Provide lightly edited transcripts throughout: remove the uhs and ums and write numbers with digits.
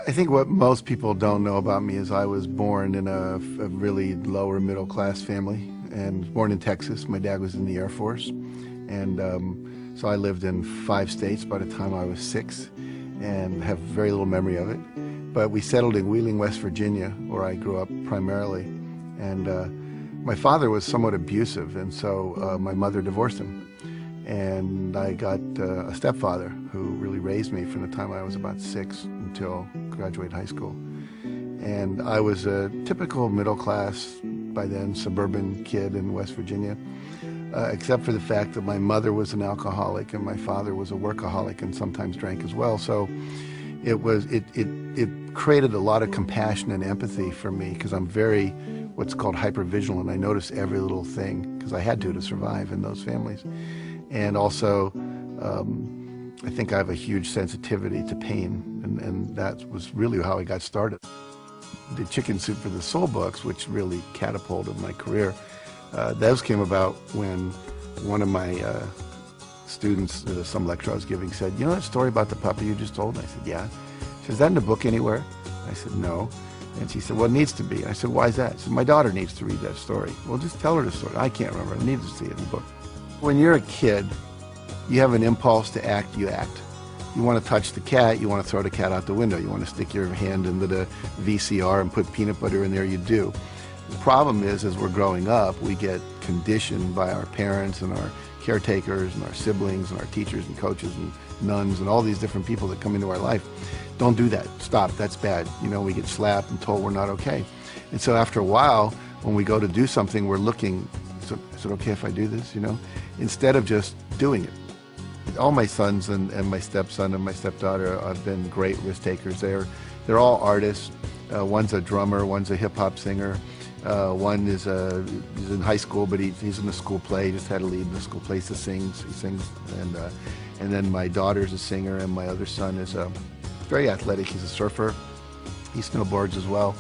I think what most people don't know about me is I was born in a really lower middle class family, and born in Texas. My dad was in the Air Force, and so I lived in 5 states by the time I was 6 and have very little memory of it. But we settled in Wheeling, West Virginia, where I grew up primarily, and my father was somewhat abusive, and so my mother divorced him. And I got a stepfather who really raised me from the time I was about 6 until graduated high school. And I was a typical middle class, by then, suburban kid in West Virginia, except for the fact that my mother was an alcoholic and my father was a workaholic and sometimes drank as well. So it created a lot of compassion and empathy for me, because I'm very what's called hypervigilant. I notice every little thing because I had to survive in those families. And also, I think I have a huge sensitivity to pain, and that was really how I got started. The Chicken Soup for the Soul books, which really catapulted my career, those came about when one of my students, some lecture I was giving, said, "You know that story about the puppy you just told?" And I said, "Yeah." She said, "Is that in the book anywhere?" I said, "No." And she said, "Well, it needs to be." And I said, "Why is that?" She said, "My daughter needs to read that story." "Well, just tell her the story." "I can't remember. I need to see it in the book." When you're a kid, you have an impulse to act, you act. You want to touch the cat, you want to throw the cat out the window. You want to stick your hand into the VCR and put peanut butter in there, you do. The problem is, as we're growing up, we get conditioned by our parents and our caretakers and our siblings and our teachers and coaches and nuns and all these different people that come into our life. Don't do that. Stop. That's bad. You know, we get slapped and told we're not okay. And so after a while, when we go to do something, we're looking, is it okay if I do this, you know? Instead of just doing it. All my sons and my stepson and my stepdaughter have been great risk takers. They're all artists. One's a drummer, one's a hip hop singer. One is he's in high school, but he's in the school play. He just had a lead in the school play. He sings, and then my daughter's a singer, and my other son is very athletic. He's a surfer. He snowboards as well,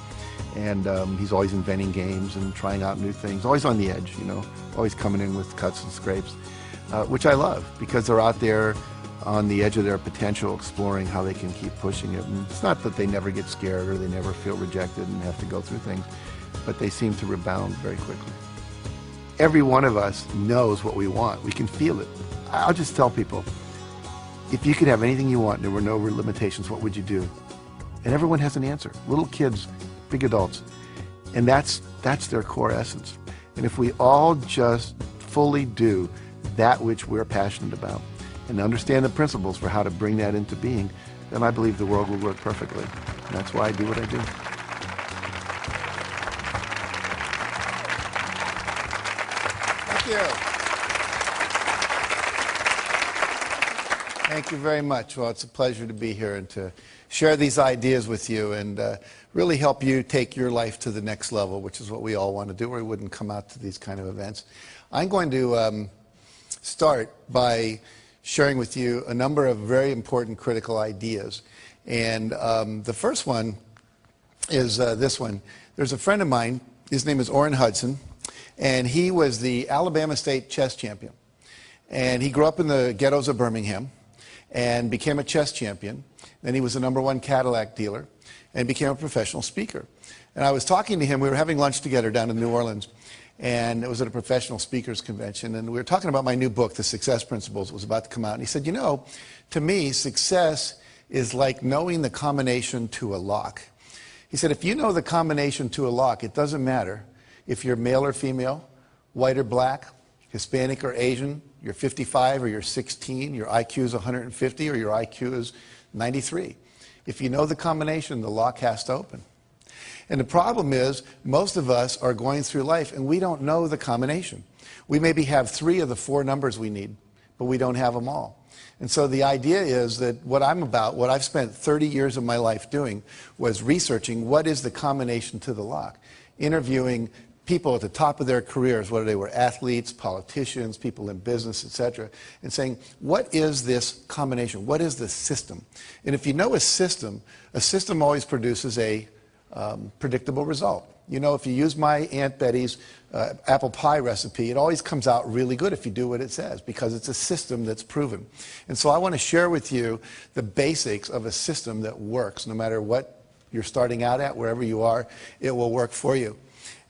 and he's always inventing games and trying out new things. Always on the edge, you know. Always coming in with cuts and scrapes, which I love, because they're out there on the edge of their potential, exploring how they can keep pushing it. And it's not that they never get scared or they never feel rejected and have to go through things, but they seem to rebound very quickly. Every one of us knows what we want. We can feel it. I'll just tell people, if you could have anything you want and there were no limitations, what would you do? And everyone has an answer. Little kids, big adults. And that's their core essence. And if we all just fully do that which we're passionate about and understand the principles for how to bring that into being, then I believe the world will work perfectly. And that's why I do what I do. Thank you. Thank you very much. Well, it's a pleasure to be here and to share these ideas with you and really help you take your life to the next level, which is what we all want to do, or we wouldn't come out to these kind of events. I'm going to start by sharing with you a number of very important critical ideas. And the first one is this one. There's a friend of mine, his name is Orrin Hudson, and he was the Alabama State chess champion. And he grew up in the ghettos of Birmingham and became a chess champion. Then he was the #1 Cadillac dealer and became a professional speaker. And I was talking to him, we were having lunch together down in New Orleans, and it was at a professional speakers convention, and we were talking about my new book, The Success Principles. It was about to come out, and he said, you know, to me, success is like knowing the combination to a lock. He said, if you know the combination to a lock, it doesn't matter if you're male or female, white or black, Hispanic or Asian, you're 55 or you're 16, your IQ is 150 or your IQ is 93. If you know the combination, the lock has to open. And the problem is, most of us are going through life and we don't know the combination. We maybe have 3 of the 4 numbers we need, but we don't have them all. And so the idea is that what I'm about, what I've spent 30 years of my life doing, was researching what is the combination to the lock. Interviewing people at the top of their careers, whether they were athletes, politicians, people in business, etc., and saying, what is this combination? What is the system? And if you know a system always produces a predictable result. You know, if you use my Aunt Betty's apple pie recipe, it always comes out really good if you do what it says, because it's a system that's proven. And so I want to share with you the basics of a system that works. No matter what you're starting out at, wherever you are, it will work for you.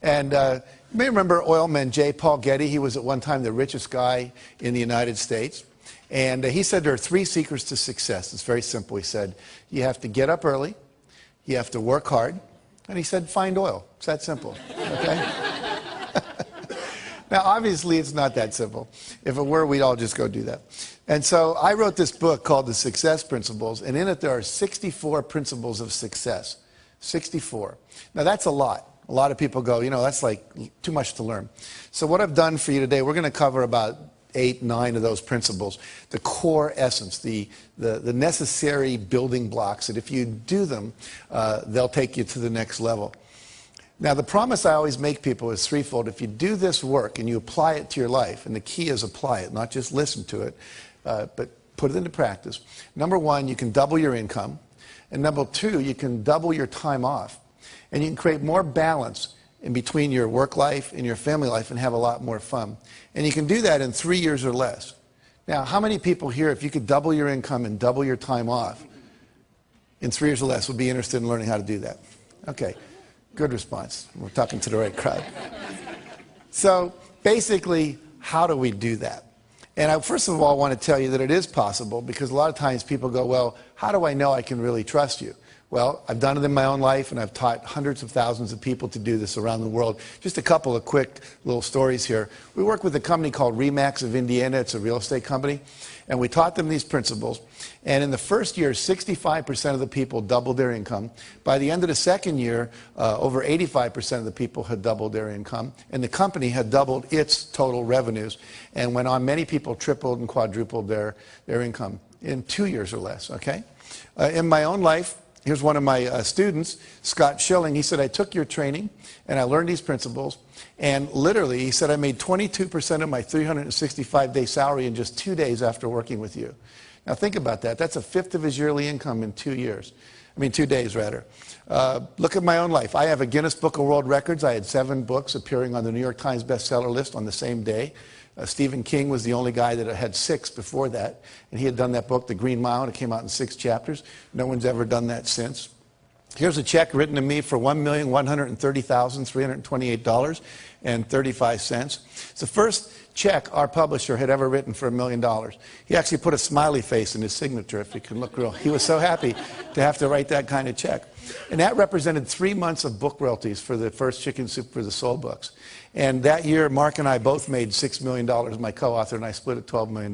And you may remember oilman J. Paul Getty. He was at one time the richest guy in the United States. And he said there are 3 secrets to success. It's very simple. He said, you have to get up early, you have to work hard, and he said, find oil. It's that simple, okay? Now, obviously, it's not that simple. If it were, we'd all just go do that. And so I wrote this book called The Success Principles, and in it there are 64 principles of success. 64. Now, that's a lot. A lot of people go, you know, that's like too much to learn. So what I've done for you today, we're going to cover about 8, 9 of those principles, the core essence, the necessary building blocks that if you do them, they'll take you to the next level. Now, the promise I always make people is threefold. If you do this work and you apply it to your life, and the key is apply it, not just listen to it, but put it into practice. Number 1, you can double your income. And number 2, you can double your time off. And you can create more balance in between your work life and your family life and have a lot more fun. And you can do that in 3 years or less. Now, how many people here, if you could double your income and double your time off in 3 years or less, would be interested in learning how to do that? Okay, good response. We're talking to the right crowd. So basically, how do we do that? And I first of all want to tell you that it is possible, because a lot of times people go, well, how do I know I can really trust you? Well, I've done it in my own life, and I've taught hundreds of thousands of people to do this around the world. Just a couple of quick little stories here. We work with a company called Remax of Indiana. It's a real estate company. And we taught them these principles. And in the first year, 65% of the people doubled their income. By the end of the second year, over 85% of the people had doubled their income. And the company had doubled its total revenues. And went on, many people tripled and quadrupled their income in 2 years or less, okay? In my own life, here's one of my students, Scott Schilling. He said, I took your training and I learned these principles. And literally, he said, I made 22% of my 365-day salary in just 2 days after working with you. Now think about that. That's a fifth of his yearly income in 2 years. I mean, 2 days, rather. Look at my own life. I have a Guinness Book of World Records. I had 7 books appearing on the New York Times bestseller list on the same day. Stephen King was the only guy that had 6 before that. And he had done that book, The Green Mile, and it came out in 6 chapters. No one's ever done that since. Here's a check written to me for $1,130,328.35. It's the first check our publisher had ever written for $1 million. He actually put a smiley face in his signature, if you can look real. He was so happy to have to write that kind of check. And that represented 3 months of book royalties for the first Chicken Soup for the Soul books. And that year, Mark and I both made $6 million. My co-author and I split a $12 million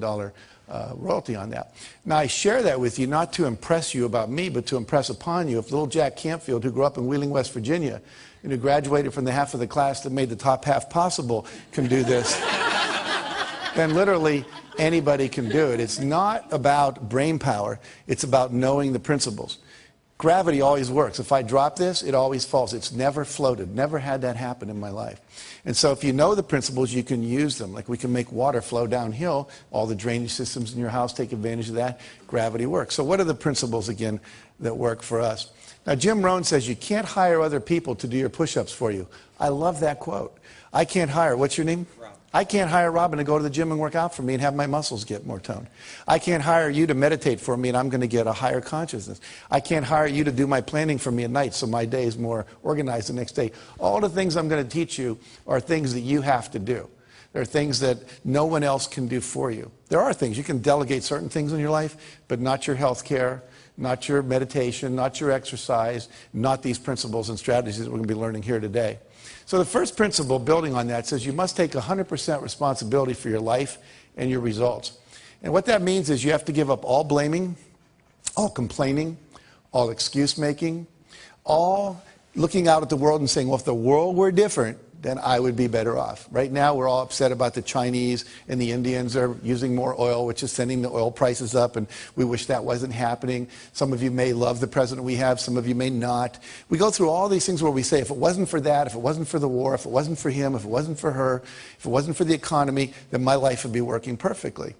royalty on that. Now, I share that with you not to impress you about me, but to impress upon you. If little Jack Canfield, who grew up in Wheeling, West Virginia, and who graduated from the half of the class that made the top half possible, can do this, then literally anybody can do it. It's not about brain power. It's about knowing the principles. Gravity always works. If I drop this, it always falls. It's never floated. Never had that happen in my life. And so if you know the principles, you can use them. Like we can make water flow downhill. All the drainage systems in your house take advantage of that. Gravity works. So what are the principles, again, that work for us? Now, Jim Rohn says you can't hire other people to do your push-ups for you. I love that quote. I can't hire, what's your name? Rob. I can't hire Robin to go to the gym and work out for me and have my muscles get more toned. I can't hire you to meditate for me and I'm going to get a higher consciousness. I can't hire you to do my planning for me at night so my day is more organized the next day. All the things I'm going to teach you are things that you have to do. There are things that no one else can do for you. There are things. You can delegate certain things in your life, but not your health care, not your meditation, not your exercise, not these principles and strategies that we're going to be learning here today. So the first principle, building on that, says you must take 100% responsibility for your life and your results. And what that means is you have to give up all blaming, all complaining, all excuse making, all looking out at the world and saying, well, if the world were different, then I would be better off. Right now, we're all upset about the Chinese and the Indians are using more oil, which is sending the oil prices up, and we wish that wasn't happening. Some of you may love the president we have, some of you may not. We go through all these things where we say, if it wasn't for that, if it wasn't for the war, if it wasn't for him, if it wasn't for her, if it wasn't for the economy, then my life would be working perfectly.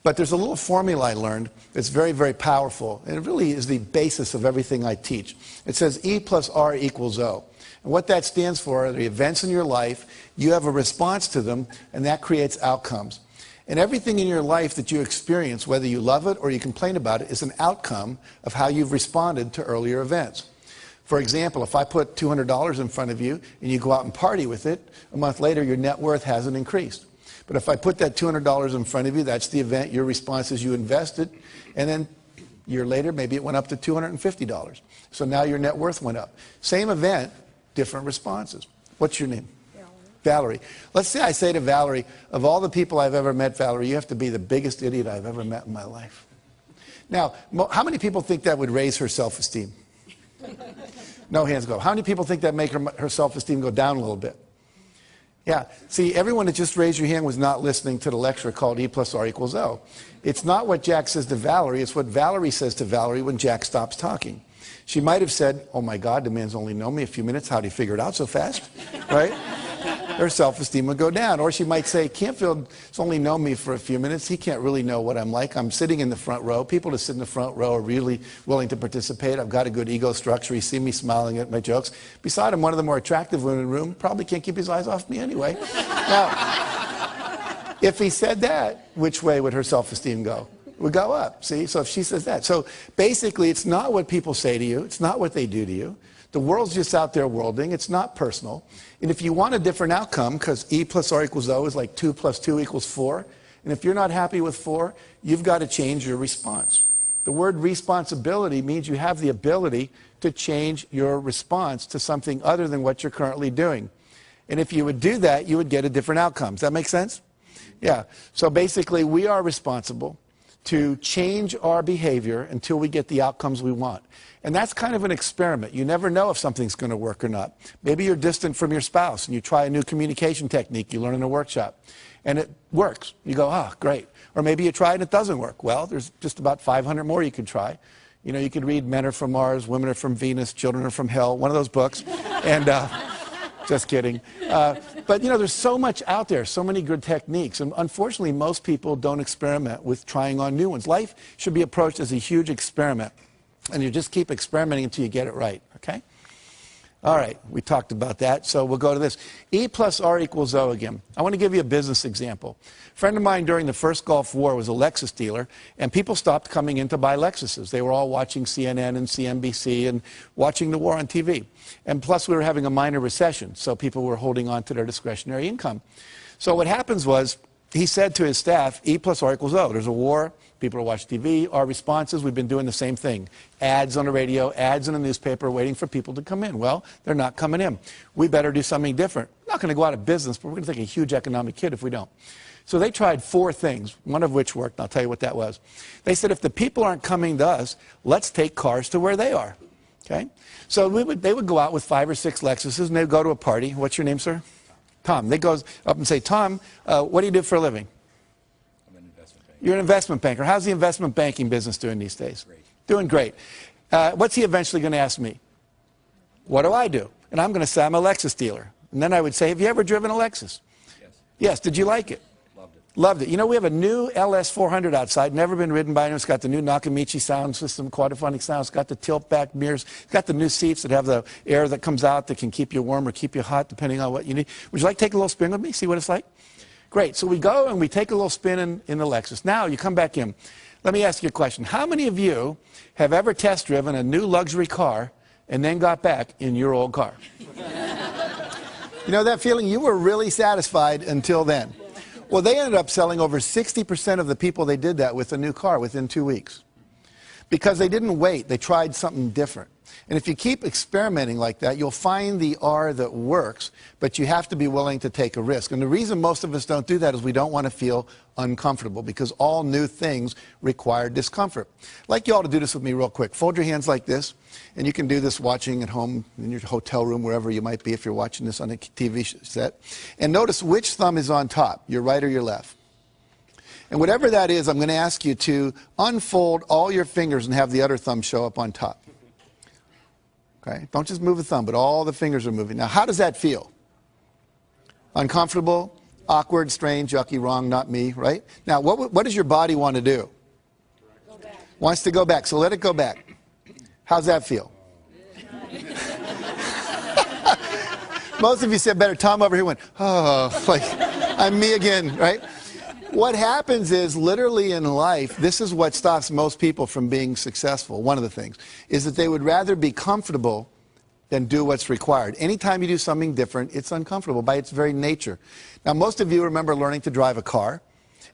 But there's a little formula I learned that's very, very powerful, and it really is the basis of everything I teach. It says E plus R equals O. And what that stands for are the events in your life, you have a response to them, and that creates outcomes. And everything in your life that you experience, whether you love it or you complain about it, is an outcome of how you've responded to earlier events. For example, if I put $200 in front of you and you go out and party with it, a month later your net worth hasn't increased. But if I put that $200 in front of you, that's the event, your response is you invested, and then a year later maybe it went up to $250. So now your net worth went up. Same event, different responses. What's your name? Valerie. Let's say I say to Valerie, of all the people I've ever met, Valerie, you have to be the biggest idiot I've ever met in my life. Now, how many people think that would raise her self-esteem? No hands go. How many people think that make her self-esteem go down a little bit? Yeah. See, everyone that just raised your hand was not listening to the lecture called E plus R equals O. It's not what Jack says to Valerie, it's what Valerie says to Valerie when Jack stops talking. She might have said, oh my God, the man's only known me a few minutes, how'd he figure it out so fast? Right? Her self-esteem would go down. Or she might say, Canfield has only known me for a few minutes. He can't really know what I'm like. I'm sitting in the front row. People that sit in the front row are really willing to participate. I've got a good ego structure. You see me smiling at my jokes. Besides, I'm one of the more attractive women in the room. Probably can't keep his eyes off me anyway. Now, if he said that, which way would her self-esteem go? It would go up, see? So if she says that. So basically, it's not what people say to you. It's not what they do to you. The world's just out there worlding. It's not personal. And if you want a different outcome, because E plus R equals O is like 2 plus 2 equals 4, and if you're not happy with 4, you've got to change your response. The word responsibility means you have the ability to change your response to something other than what you're currently doing. And if you would do that, you would get a different outcome. Does that make sense? Yeah. So basically, we are responsible to change our behavior until we get the outcomes we want. And that's kind of an experiment. You never know if something's going to work or not. Maybe you're distant from your spouse and you try a new communication technique you learn in a workshop and it works. You go, oh, great. Or maybe you try it and it doesn't work. Well, there's just about 500 more you could try. You know, you could read Men Are From Mars, Women Are From Venus, Children Are From Hell, one of those books. And just kidding. But, you know, there's so much out there, so many good techniques. And unfortunately, most people don't experiment with trying on new ones. Life should be approached as a huge experiment. And you just keep experimenting until you get it right, okay? All right, we talked about that, so we'll go to this. E plus R equals O again. I want to give you a business example. A friend of mine during the first Gulf War was a Lexus dealer, and people stopped coming in to buy Lexuses. They were all watching CNN and CNBC and watching the war on TV. And plus, we were having a minor recession, so people were holding on to their discretionary income. So what happens was, he said to his staff, E plus R equals O. There's a war. People are watching TV. Our responses, we've been doing the same thing. Ads on the radio, ads in the newspaper, waiting for people to come in. Well, they're not coming in. We better do something different. We're not going to go out of business, but we're going to take a huge economic hit if we don't. So they tried 4 things, one of which worked, and I'll tell you what that was. They said, if the people aren't coming to us, let's take cars to where they are. Okay? So they would go out with 5 or 6 Lexuses, and they'd go to a party. What's your name, sir? Tom. They go up and say, Tom, what do you do for a living? I'm an investment banker. You're an investment banker. How's the investment banking business doing these days? Great. Doing great. What's he eventually going to ask me? What do I do? And I'm going to say I'm a Lexus dealer. And then I would say, have you ever driven a Lexus? Yes. Yes. Did you like it? Loved it. Loved it. You know, we have a new LS400 outside, never been ridden by anyone. It's got the new Nakamichi sound system, quadraphonic sound. It's got the tilt-back mirrors. It's got the new seats that have the air that comes out that can keep you warm or keep you hot, depending on what you need. Would you like to take a little spin with me, see what it's like? Great. So we go and we take a little spin in the Lexus. Now, you come back in. Let me ask you a question. How many of you have ever test-driven a new luxury car and then got back in your old car? You know that feeling? You were really satisfied until then. Well, they ended up selling over 60% of the people they did that with a new car within 2 weeks. Because they didn't wait. They tried something different. And if you keep experimenting like that, you'll find the R that works, but you have to be willing to take a risk. And the reason most of us don't do that is we don't want to feel uncomfortable, because all new things require discomfort. I'd like you all to do this with me real quick. Fold your hands like this, and you can do this watching at home, in your hotel room, wherever you might be if you're watching this on a TV set. And notice which thumb is on top, your right or your left. And whatever that is, I'm going to ask you to unfold all your fingers and have the other thumb show up on top. Okay? Don't just move the thumb, but all the fingers are moving. Now, how does that feel? Uncomfortable? Awkward, strange, yucky, wrong, not me, right? Now, what does your body want to do? Go back. Wants to go back, so let it go back. How's that feel? Most of you said better. Tom over here went, oh, like, I'm me again, right? What happens is, literally in life, this is what stops most people from being successful. One of the things is that they would rather be comfortable than do what's required. Anytime you do something different, it's uncomfortable by its very nature. Now, most of you remember learning to drive a car.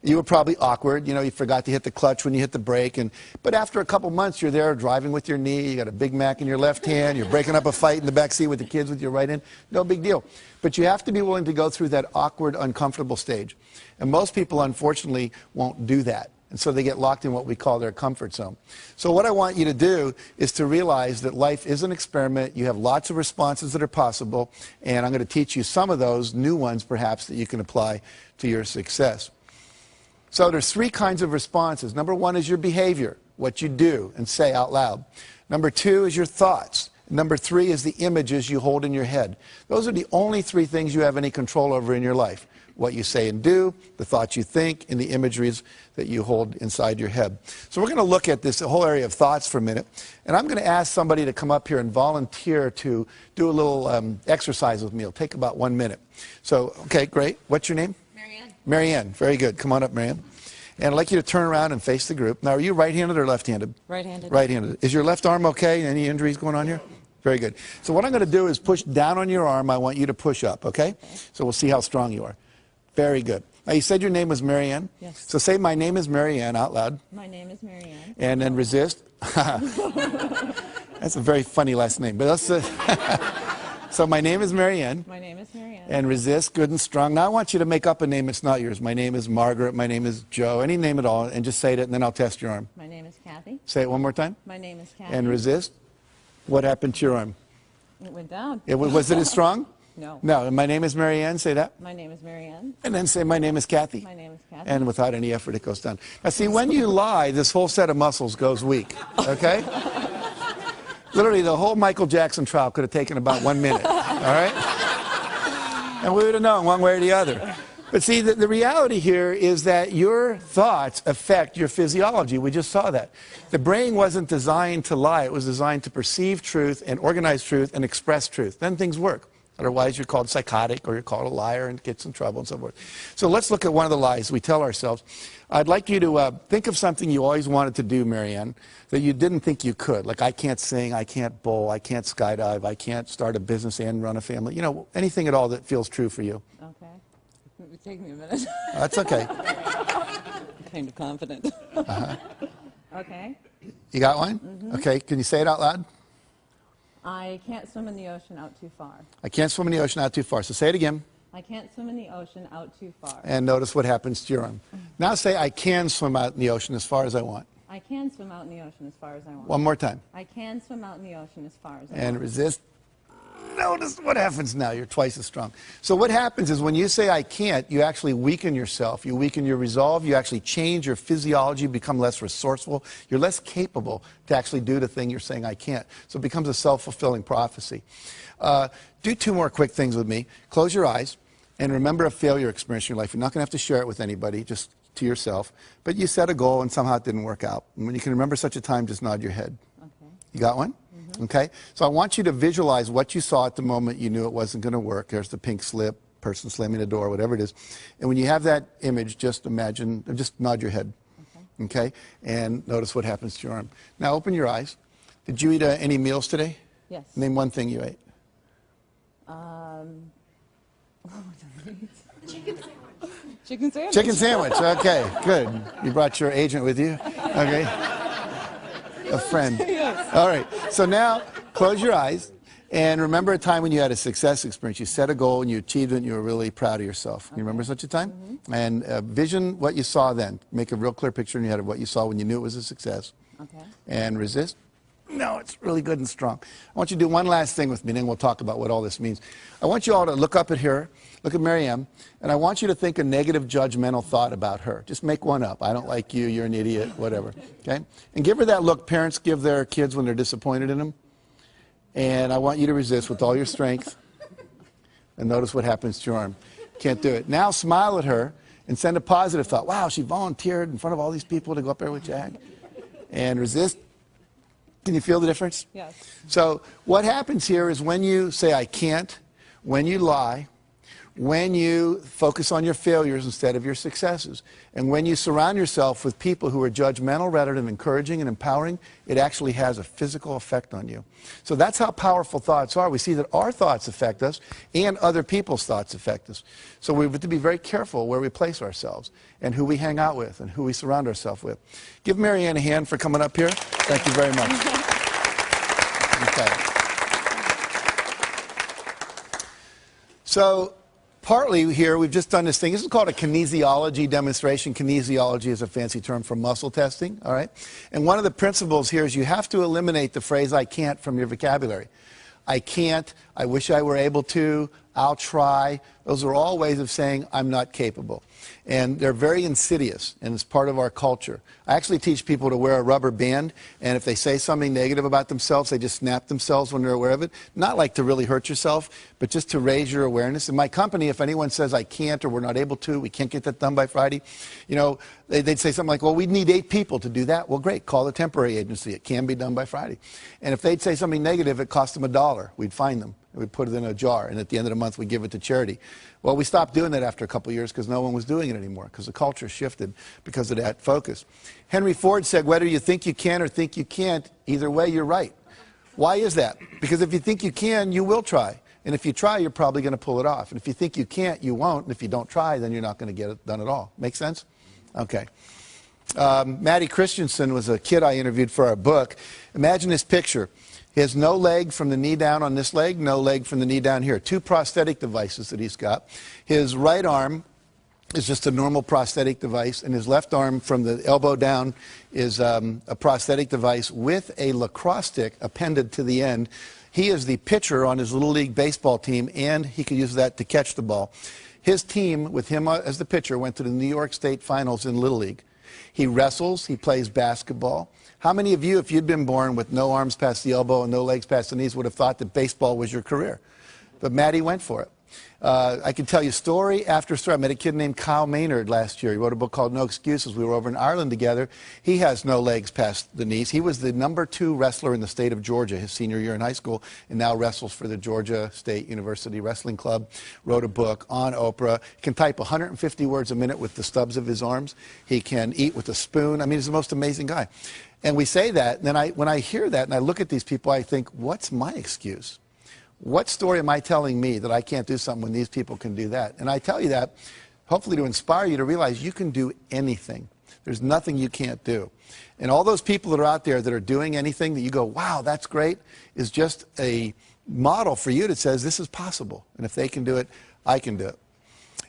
You were probably awkward. You know, you forgot to hit the clutch when you hit the brake. But after a couple months, you're there driving with your knee. You got a Big Mac in your left hand. You're breaking up a fight in the back seat with the kids with your right hand. No big deal. But you have to be willing to go through that awkward, uncomfortable stage. And most people, unfortunately, won't do that. And so they get locked in what we call their comfort zone. So what I want you to do is to realize that life is an experiment. You have lots of responses that are possible. And I'm going to teach you some of those, new ones perhaps, that you can apply to your success. So there's three kinds of responses. Number one is your behavior, what you do and say out loud. Number two is your thoughts. Number three is the images you hold in your head. Those are the only three things you have any control over in your life. What you say and do, the thoughts you think, and the imageries that you hold inside your head. So we're going to look at this whole area of thoughts for a minute. And I'm going to ask somebody to come up here and volunteer to do a little exercise with me. It'll take about 1 minute. So, okay, great. What's your name? Marianne. Marianne. Very good. Come on up, Marianne. And I'd like you to turn around and face the group. Now, are you right-handed or left-handed? Right-handed. Right-handed. Is your left arm okay? Any injuries going on here? Very good. So what I'm going to do is push down on your arm. I want you to push up, okay? So we'll see how strong you are. Very good. Now, you said your name was Marianne? Yes. So say, my name is Marianne, out loud. My name is Marianne. And then resist. That's a very funny last name. But let's, so my name is Marianne. My name is Marianne. And resist, good and strong. Now I want you to make up a name that's not yours. My name is Margaret. My name is Joe. Any name at all. And just say it, and then I'll test your arm. My name is Kathy. Say it one more time. My name is Kathy. And resist. What happened to your arm? It went down. Was it as strong? No. No. And my name is Marianne. Say that. My name is Marianne. And then say, my name is Kathy. My name is Kathy. And without any effort, it goes down. Now, see, when you lie, this whole set of muscles goes weak, okay? Literally, the whole Michael Jackson trial could have taken about 1 minute, all right? And we would have known one way or the other. But see, the reality here is that your thoughts affect your physiology. We just saw that. The brain wasn't designed to lie. It was designed to perceive truth and organize truth and express truth. Then things work. Otherwise, you're called psychotic or you're called a liar and gets in trouble and so forth. So let's look at one of the lies we tell ourselves. I'd like you to think of something you always wanted to do, Marianne, that you didn't think you could. Like, I can't sing, I can't bowl, I can't skydive, I can't start a business and run a family. You know, anything at all that feels true for you. Okay. It would take me a minute. That's okay. I'm kind of confident. Uh-huh. Okay. You got one? Mm-hmm. Okay, can you say it out loud? I can't swim in the ocean out too far. I can't swim in the ocean out too far. So say it again. I can't swim in the ocean out too far. And notice what happens to your arm. Now say, I can swim out in the ocean as far as I want. I can swim out in the ocean as far as I want. One more time. I can swim out in the ocean as far as I want. And resist. Notice what happens now. You're twice as strong. So what happens is when you say I can't, you actually weaken yourself. You weaken your resolve. You actually change your physiology, become less resourceful. You're less capable to actually do the thing you're saying I can't. So it becomes a self-fulfilling prophecy. Do two more quick things with me. Close your eyes and remember a failure experience in your life. You're not going to have to share it with anybody, just to yourself. But you set a goal and somehow it didn't work out. And when you can remember such a time, just nod your head. Okay. You got one? Okay, so I want you to visualize what you saw at the moment you knew it wasn't going to work. There's the pink slip, person slamming the door, whatever it is. And when you have that image, just imagine, just nod your head. Okay, and notice what happens to your arm. Now open your eyes. Did you eat any meals today? Yes. Name one thing you ate. Chicken sandwich. Chicken sandwich, okay, good. You brought your agent with you? Okay. A friend. Yes. All right. So now close your eyes and remember a time when you had a success experience. You set a goal and you achieved it and you were really proud of yourself. You remember such a time? Mm-hmm. And vision what you saw then. Make a real clear picture in your head of what you saw when you knew it was a success. Okay. And resist. No, it's really good and strong. I want you to do one last thing with me, and then we'll talk about what all this means. I want you all to look up at her, look at Marianne, and I want you to think a negative judgmental thought about her. Just make one up. I don't like you, you're an idiot, whatever. Okay? And give her that look parents give their kids when they're disappointed in them. And I want you to resist with all your strength. And notice what happens to your arm. Can't do it. Now smile at her and send a positive thought. Wow, she volunteered in front of all these people to go up there with Jack. And resist. Can you feel the difference? Yes. So what happens here is when you say, I can't, when you lie, when you focus on your failures instead of your successes, and when you surround yourself with people who are judgmental rather than encouraging and empowering, it actually has a physical effect on you. So that's how powerful thoughts are. We see that our thoughts affect us and other people's thoughts affect us. So we have to be very careful where we place ourselves and who we hang out with and who we surround ourselves with. Give Marianne a hand for coming up here. Thank you very much. Okay. So partly here, we've just done this thing. This is called a kinesiology demonstration. Kinesiology is a fancy term for muscle testing, all right? And one of the principles here is you have to eliminate the phrase, I can't, from your vocabulary. I can't, I wish I were able to, I'll try. Those are all ways of saying I'm not capable. And they're very insidious, and it's part of our culture. I actually teach people to wear a rubber band, and if they say something negative about themselves, they just snap themselves when they're aware of it. Not like to really hurt yourself, but just to raise your awareness. In my company, if anyone says I can't or we're not able to, we can't get that done by Friday, you know, they'd say something like, well, we need 8 people to do that. Well, great, call the temporary agency. It can be done by Friday. And if they'd say something negative, it cost them $1. We'd find them. We'd put it in a jar, and at the end of the month, we give it to charity. Well, we stopped doing that after a couple of years because no one was doing it anymore, because the culture shifted because of that focus. Henry Ford said, whether you think you can or think you can't, either way, you're right. Why is that? Because if you think you can, you will try. And if you try, you're probably going to pull it off. And if you think you can't, you won't. And if you don't try, then you're not going to get it done at all. Make sense? Okay. Maddie Christensen was a kid I interviewed for our book. Imagine this picture. He has no leg from the knee down on this leg, no leg from the knee down here. 2 prosthetic devices that he's got. His right arm is just a normal prosthetic device, and his left arm from the elbow down is a prosthetic device with a lacrosse stick appended to the end. He is the pitcher on his Little League baseball team, and he could use that to catch the ball. His team, with him as the pitcher, went to the New York State Finals in Little League. He wrestles, he plays basketball. How many of you, if you'd been born with no arms past the elbow and no legs past the knees, would have thought that baseball was your career? But Maddie went for it. I can tell you story after story. I met a kid named Kyle Maynard last year. He wrote a book called No Excuses. We were over in Ireland together. He has no legs past the knees. He was the #2 wrestler in the state of Georgia his senior year in high school, and now wrestles for the Georgia State University Wrestling Club. Wrote a book on Oprah. He can type 150 words a minute with the stubs of his arms. He can eat with a spoon. I mean, he's the most amazing guy. And we say that, and then when I hear that and I look at these people, I think, what's my excuse? What story am I telling me that I can't do something when these people can do that? And I tell you that hopefully to inspire you to realize you can do anything. There's nothing you can't do. And all those people that are out there that are doing anything that you go, wow, that's great, is just a model for you that says this is possible. And if they can do it, I can do it.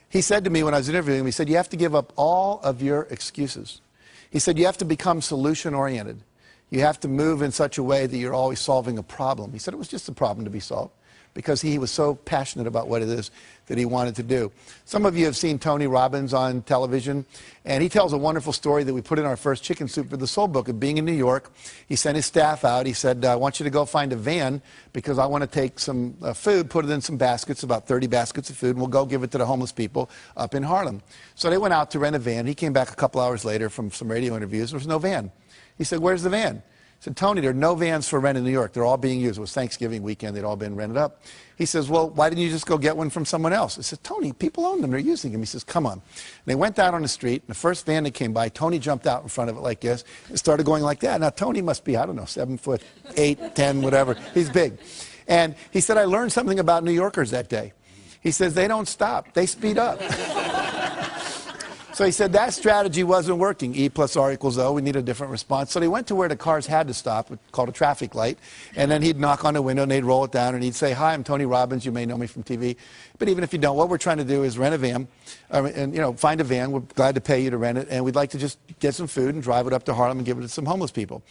He said to me when I was interviewing him, he said, you have to give up all of your excuses. He said, you have to become solution-oriented. You have to move in such a way that you're always solving a problem. He said it was just a problem to be solved because he was so passionate about what it is that he wanted to do. Some of you have seen Tony Robbins on television, and he tells a wonderful story that we put in our first Chicken Soup for the Soul book of being in New York. He sent his staff out. He said, I want you to go find a van because I want to take some food, put it in some baskets, about 30 baskets of food, and we'll go give it to the homeless people up in Harlem. So they went out to rent a van. He came back a couple hours later from some radio interviews. There was no van. He said, where's the van? He said, Tony, there are no vans for rent in New York. They're all being used. It was Thanksgiving weekend. They'd all been rented up. He says, well, why didn't you just go get one from someone else? I said, Tony, people own them. They're using them. He says, come on. And they went out on the street, and the first van that came by, Tony jumped out in front of it like this and started going like that. Now, Tony must be, I don't know, 7 foot, 8, 10, whatever. He's big. And he said, I learned something about New Yorkers that day. He says, they don't stop. They speed up. So he said that strategy wasn't working. E plus R equals O. We need a different response. So they went to where the cars had to stop, called a traffic light. And then he'd knock on the window, and they'd roll it down, and he'd say, hi, I'm Tony Robbins. You may know me from TV. But even if you don't, what we're trying to do is rent a van, and find a van. We're glad to pay you to rent it. And we'd like to just get some food and drive it up to Harlem and give it to some homeless people.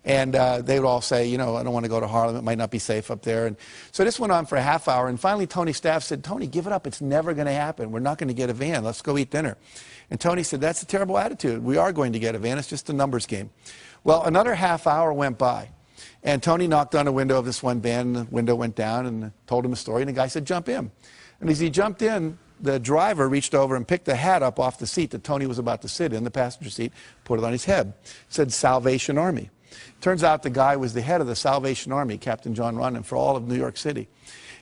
And they would all say, I don't want to go to Harlem. It might not be safe up there. And so this went on for a half hour. And finally, Tony's staff said, Tony, give it up. It's never going to happen. We're not going to get a van. Let's go eat dinner. And Tony said, that's a terrible attitude. We are going to get a van. It's just a numbers game. Well, another half hour went by. And Tony knocked on the window of this one van, and the window went down, and told him a story. And the guy said, jump in. And as he jumped in, the driver reached over and picked the hat up off the seat that Tony was about to sit in, the passenger seat, put it on his head. It said Salvation Army. Turns out the guy was the head of the Salvation Army, Captain John Ronan, for all of New York City.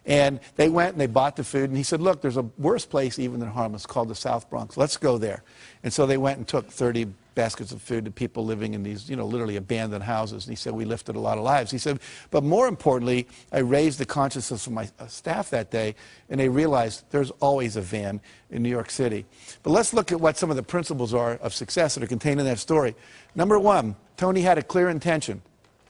And they went and they bought the food, and he said, look, there's a worse place even than Harlem. It's called the South Bronx. Let's go there. And so they went and took 30 baskets of food to people living in these, literally abandoned houses. And he said, we lifted a lot of lives. He said, but more importantly, I raised the consciousness of my staff that day, and they realized there's always a van in New York City. But let's look at what some of the principles are of success that are contained in that story. Number one, Tony had a clear intention.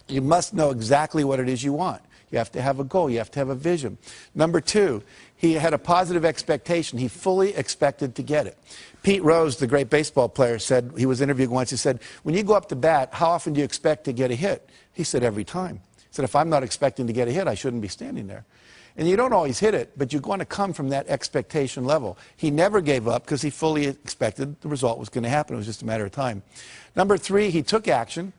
You must know exactly what it is you want. You have to have a goal. You have to have a vision. Number two, he had a positive expectation. He fully expected to get it. Pete Rose, the great baseball player, said, he was interviewed once, he said, when you go up to bat, how often do you expect to get a hit? He said, every time. He said, if I'm not expecting to get a hit, I shouldn't be standing there. And you don't always hit it, but you're going to come from that expectation level. He never gave up because he fully expected the result was going to happen. It was just a matter of time. Number three, he took action.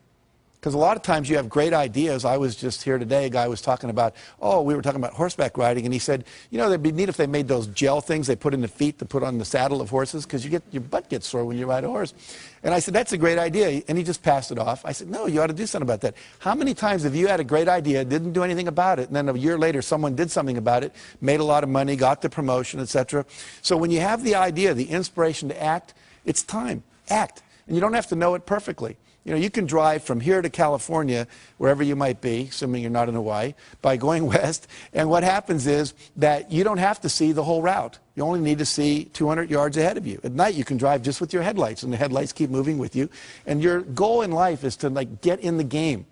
Because a lot of times you have great ideas. I was just here today, a guy was talking about, we were talking about horseback riding, and he said, it'd be neat if they made those gel things they put in the feet to put on the saddle of horses, because your butt gets sore when you ride a horse. And I said, that's a great idea. And he just passed it off. I said, no, you ought to do something about that. How many times have you had a great idea, didn't do anything about it, and then a year later someone did something about it, made a lot of money, got the promotion, etc. So when you have the idea, the inspiration to act, it's time. Act. And you don't have to know it perfectly. You can drive from here to California, wherever you might be, assuming you're not in Hawaii, by going west. And what happens is that you don't have to see the whole route. You only need to see 200 yards ahead of you. At night, you can drive just with your headlights, and the headlights keep moving with you. And your goal in life is to get in the game.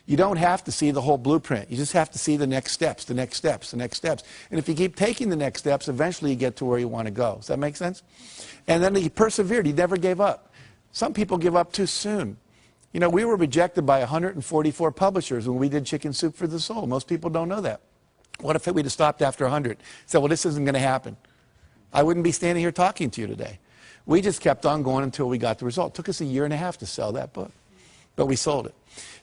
You don't have to see the whole blueprint. You just have to see the next steps, the next steps, the next steps. And if you keep taking the next steps, eventually you get to where you want to go. Does that make sense? And then he persevered. He never gave up. Some people give up too soon. We were rejected by 144 publishers when we did Chicken Soup for the Soul. Most people don't know that. What if we'd have stopped after 100? Said, well, this isn't going to happen. I wouldn't be standing here talking to you today. We just kept on going until we got the result. It took us a year and a half to sell that book, but we sold it.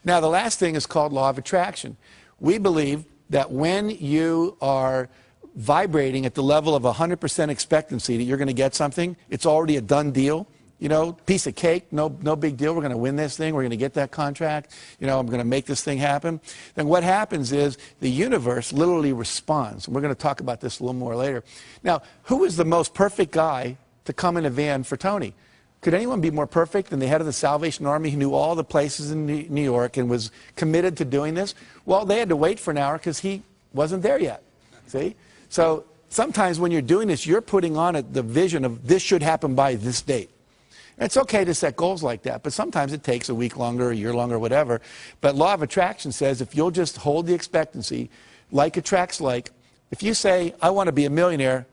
Now, the last thing is called law of attraction. We believe that when you are vibrating at the level of 100% expectancy that you're going to get something, it's already a done deal. Piece of cake, no big deal. We're going to win this thing. We're going to get that contract. I'm going to make this thing happen. Then what happens is the universe literally responds. And we're going to talk about this a little more later. Now, who is the most perfect guy to come in a van for Tony? Could anyone be more perfect than the head of the Salvation Army who knew all the places in New York and was committed to doing this? Well, they had to wait for an hour because he wasn't there yet. See? So sometimes when you're doing this, you're putting on it the vision of this should happen by this date. It's okay to set goals like that, but sometimes it takes a week longer, a year longer, whatever. But law of attraction says if you'll just hold the expectancy, like attracts like. If you say, I want to be a millionaire,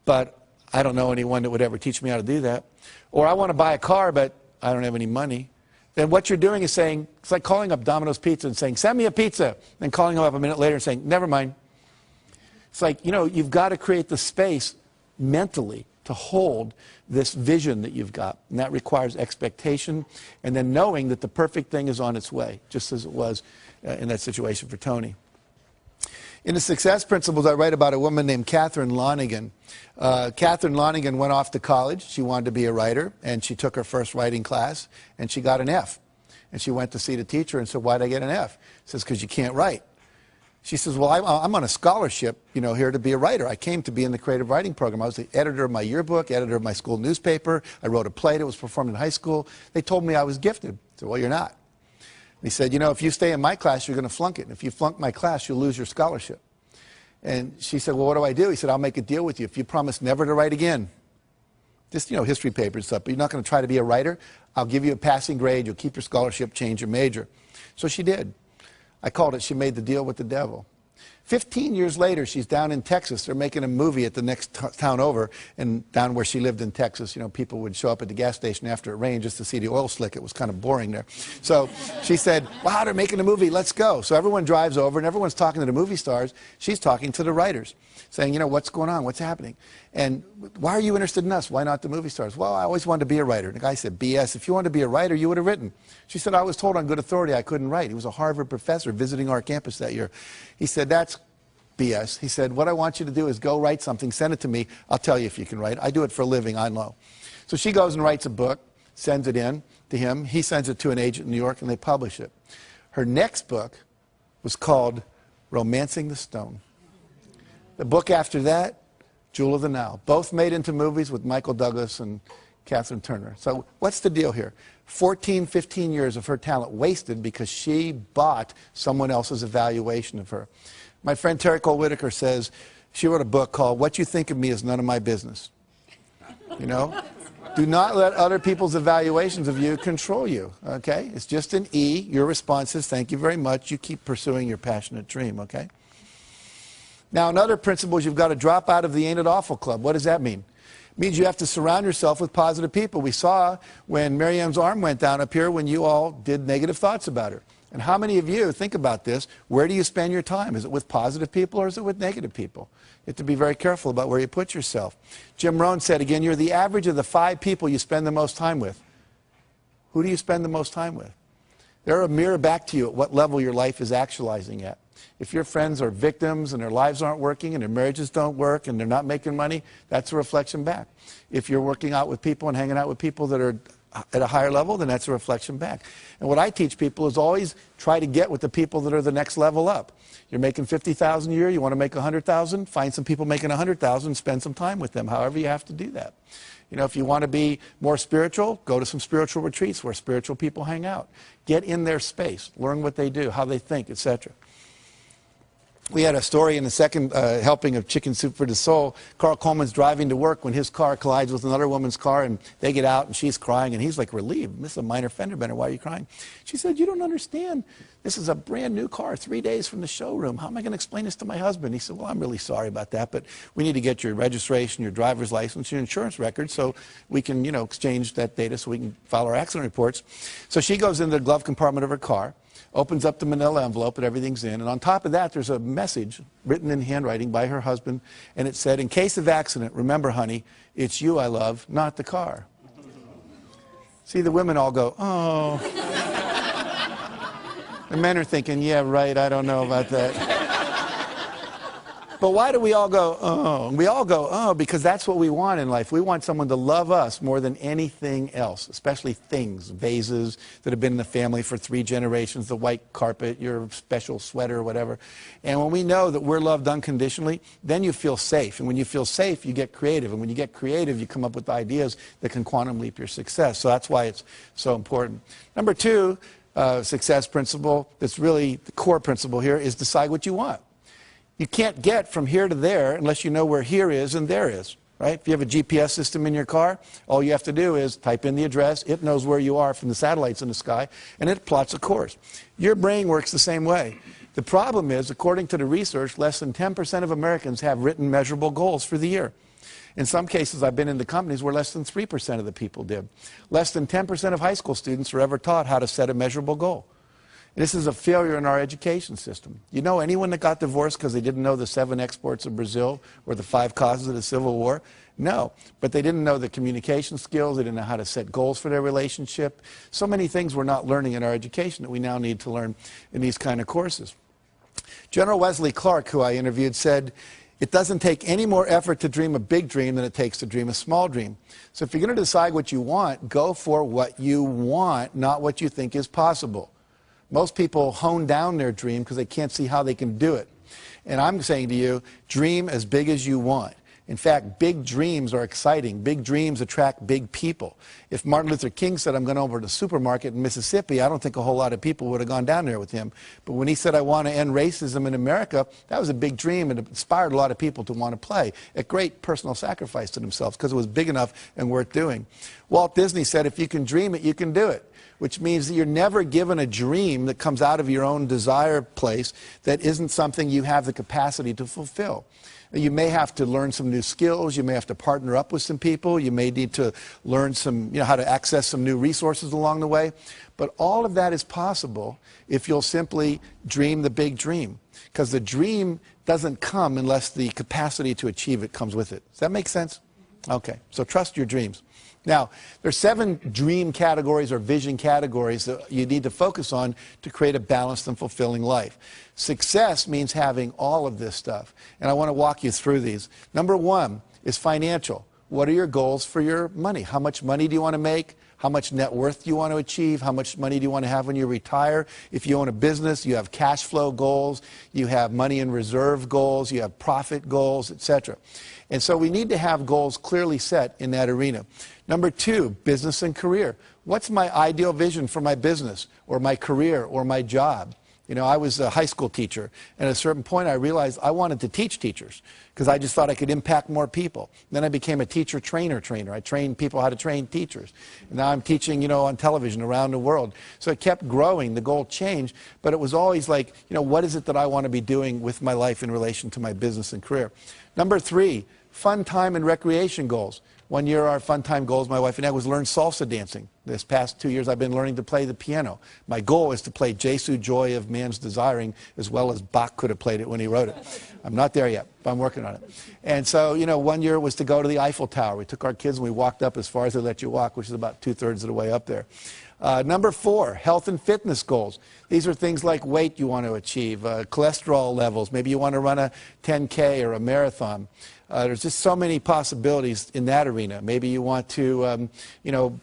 but I don't know anyone that would ever teach me how to do that, or I want to buy a car, but I don't have any money, then what you're doing is saying, it's like calling up Domino's Pizza and saying, send me a pizza, then calling them up a minute later and saying, never mind. It's like, you've got to create the space mentally to hold this vision that you've got. And that requires expectation and then knowing that the perfect thing is on its way, just as it was in that situation for Tony. In the Success Principles, I write about a woman named Catherine Lonigan. Catherine Lonigan went off to college. She wanted to be a writer, and she took her first writing class, and she got an F. And she went to see the teacher and said, why'd I get an F? He says, because you can't write. She says, well, I'm on a scholarship, here to be a writer. I came to be in the creative writing program. I was the editor of my yearbook, editor of my school newspaper. I wrote a play that was performed in high school. They told me I was gifted. I said, well, you're not. And he said, if you stay in my class, you're going to flunk it. And if you flunk my class, you'll lose your scholarship. And she said, well, what do I do? He said, I'll make a deal with you. If you promise never to write again, just, history papers and stuff, but you're not going to try to be a writer, I'll give you a passing grade. You'll keep your scholarship, change your major. So she did. I called it, she made the deal with the devil. 15 years later, she's down in Texas. They're making a movie at the next town over, and down where she lived in Texas, people would show up at the gas station after it rained just to see the oil slick. It was kind of boring there. So she said, wow, they're making a movie, let's go. So everyone drives over, and everyone's talking to the movie stars. She's talking to the writers, saying, what's going on, what's happening? And why are you interested in us? Why not the movie stars? Well, I always wanted to be a writer. And the guy said, BS, if you wanted to be a writer, you would have written. She said, I was told on good authority I couldn't write. He was a Harvard professor visiting our campus that year. He said, that's BS. He said, what I want you to do is go write something, send it to me. I'll tell you if you can write. I do it for a living, I know. So she goes and writes a book, sends it in to him. He sends it to an agent in New York, and they publish it. Her next book was called Romancing the Stone. The book after that, Jewel of the Nile. Both made into movies with Michael Douglas and Catherine Turner. So what's the deal here? 14, 15 years of her talent wasted because she bought someone else's evaluation of her. My friend Terry Cole Whitaker says, she wrote a book called What You Think of Me Is None of My Business. You know? Do not let other people's evaluations of you control you, okay? It's just an E. Your response is, thank you very much. You keep pursuing your passionate dream, okay? Now, another principle is you've got to drop out of the Ain't It Awful Club. What does that mean? It means you have to surround yourself with positive people. We saw when Marianne's arm went down up here when you all did negative thoughts about her. And how many of you, think about this, where do you spend your time? Is it with positive people or is it with negative people? You have to be very careful about where you put yourself. Jim Rohn said, again, you're the average of the 5 people you spend the most time with. Who do you spend the most time with? They're a mirror back to you at what level your life is actualizing at. If your friends are victims and their lives aren't working and their marriages don't work and they're not making money, that's a reflection back. If you're working out with people and hanging out with people that are at a higher level, then that's a reflection back. And what I teach people is always try to get with the people that are the next level up. You're making $50,000 a year, you want to make $100,000, find some people making $100,000 and spend some time with them, however you have to do that. You know, if you want to be more spiritual, go to some spiritual retreats where spiritual people hang out. Get in their space, learn what they do, how they think, etc. We had a story in the second helping of Chicken Soup for the Soul. Carl Coleman's driving to work when his car collides with another woman's car, and they get out, and she's crying, and he's like relieved. This is a minor fender bender. Why are you crying? She said, you don't understand. This is a brand new car, 3 days from the showroom. How am I going to explain this to my husband? He said, well, I'm really sorry about that, but we need to get your registration, your driver's license, your insurance record, so we can, you know, exchange that data so we can file our accident reports. So she goes into the glove compartment of her car, opens up the manila envelope and everything's in. And on top of that, there's a message written in handwriting by her husband. And it said, in case of accident, remember, honey, it's you I love, not the car. See, the women all go, oh. The men are thinking, yeah, right, I don't know about that. But why do we all go, oh? We all go, oh, because that's what we want in life. We want someone to love us more than anything else, especially things, vases that have been in the family for 3 generations, the white carpet, your special sweater, whatever. And when we know that we're loved unconditionally, then you feel safe. And when you feel safe, you get creative. And when you get creative, you come up with ideas that can quantum leap your success. So that's why it's so important. Number 2, success principle, that's really the core principle here, is decide what you want. You can't get from here to there unless you know where here is and there is, right? If you have a GPS system in your car, all you have to do is type in the address. It knows where you are from the satellites in the sky, and it plots a course. Your brain works the same way. The problem is, according to the research, less than 10% of Americans have written measurable goals for the year. In some cases, I've been into companies where less than 3% of the people did. Less than 10% of high school students are ever taught how to set a measurable goal. This is a failure in our education system. You know anyone that got divorced because they didn't know the 7 exports of Brazil or the 5 causes of the Civil War? No, but they didn't know the communication skills. They didn't know how to set goals for their relationship. So many things we're not learning in our education that we now need to learn in these kind of courses. General Wesley Clark, who I interviewed, said, it doesn't take any more effort to dream a big dream than it takes to dream a small dream. So if you're going to decide what you want, go for what you want, not what you think is possible. Most people hone down their dream because they can't see how they can do it. And I'm saying to you, dream as big as you want. In fact, big dreams are exciting. Big dreams attract big people. If Martin Luther King said, I'm going over to the supermarket in Mississippi, I don't think a whole lot of people would have gone down there with him. But when he said, I want to end racism in America, that was a big dream and it inspired a lot of people to want to play. A great personal sacrifice to themselves because it was big enough and worth doing. Walt Disney said, if you can dream it, you can do it. Which means that you're never given a dream that comes out of your own desire place that isn't something you have the capacity to fulfill. You may have to learn some new skills. You may have to partner up with some people. You may need to learn some, how to access some new resources along the way. But all of that is possible if you'll simply dream the big dream. Because the dream doesn't come unless the capacity to achieve it comes with it. Does that make sense? Okay, so trust your dreams. Now, there's 7 dream categories or vision categories that you need to focus on to create a balanced and fulfilling life. Success means having all of this stuff, and I want to walk you through these. Number 1 is financial. What are your goals for your money? How much money do you want to make? How much net worth do you want to achieve? How much money do you want to have when you retire? If you own a business, you have cash flow goals, you have money in reserve goals, you have profit goals, etc. And so we need to have goals clearly set in that arena. Number 2, business and career. What's my ideal vision for my business or my career or my job? You know, I was a high school teacher, and at a certain point I realized I wanted to teach teachers because I just thought I could impact more people. Then I became a teacher trainer. I trained people how to train teachers. And now I'm teaching, you know, on television around the world. So it kept growing. The goal changed, but it was always like, you know, what is it that I want to be doing with my life in relation to my business and career? Number 3, fun time and recreation goals. One year our fun time goals, my wife and I, was learn salsa dancing. This past 2 years I've been learning to play the piano. My goal is to play Jesu Joy of Man's Desiring as well as Bach could have played it when he wrote it. I'm not there yet, but I'm working on it. And so, you know, one year was to go to the Eiffel Tower. We took our kids and we walked up as far as they let you walk, which is about 2/3 of the way up there. Number 4, health and fitness goals. These are things like weight you want to achieve, cholesterol levels. Maybe you want to run a 10K or a marathon. There's just so many possibilities in that arena. Maybe you want to, you know,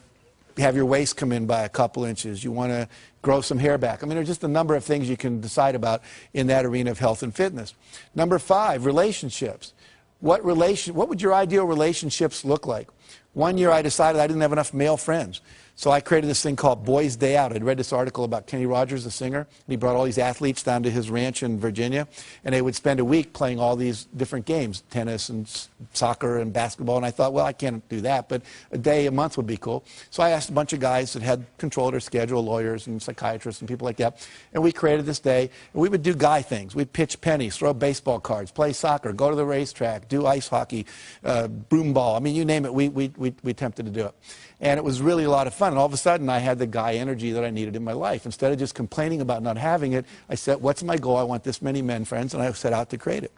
have your waist come in by a couple inches. You want to grow some hair back. I mean, there's just a number of things you can decide about in that arena of health and fitness. Number 5, relationships. What would your ideal relationships look like? One year I decided I didn't have enough male friends. So I created this thing called Boys Day Out. I'd read this article about Kenny Rogers, the singer, and he brought all these athletes down to his ranch in Virginia, and they would spend a week playing all these different games, tennis and soccer and basketball, and I thought, well, I can't do that, but a day a month would be cool. So I asked a bunch of guys that had control of their schedule, lawyers and psychiatrists and people like that, and we created this day, and we would do guy things. We'd pitch pennies, throw baseball cards, play soccer, go to the racetrack, do ice hockey, broom ball. I mean, you name it, we attempted to do it. And it was really a lot of fun. And all of a sudden, I had the guy energy that I needed in my life. Instead of just complaining about not having it, I said, what's my goal? I want this many men friends, and I set out to create it.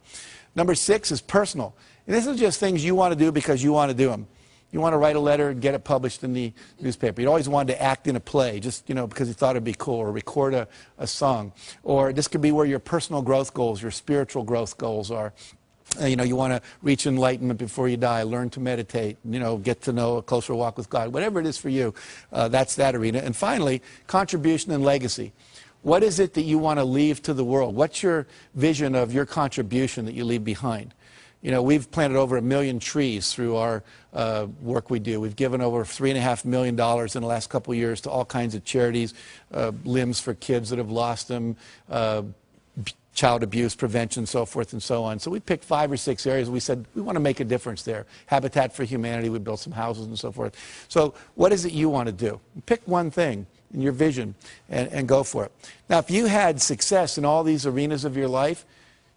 Number 6 is personal. And this is just things you want to do because you want to do them. You want to write a letter and get it published in the newspaper. You always wanted to act in a play, just, you know, because you thought it'd be cool, or record a song. Or this could be where your personal growth goals, your spiritual growth goals are. You know, you want to reach enlightenment before you die, learn to meditate, you know, get to know a closer walk with God. Whatever it is for you, that's that arena. And finally, contribution and legacy. What is it that you want to leave to the world? What's your vision of your contribution that you leave behind? You know, we've planted over 1 million trees through our work we do. We've given over $3.5 million in the last couple of years to all kinds of charities, limbs for kids that have lost them, child abuse prevention, so forth and so on. So we picked 5 or 6 areas. We said, we want to make a difference there. Habitat for Humanity, we built some houses and so forth. So what is it you want to do? Pick one thing in your vision and go for it. Now, if you had success in all these arenas of your life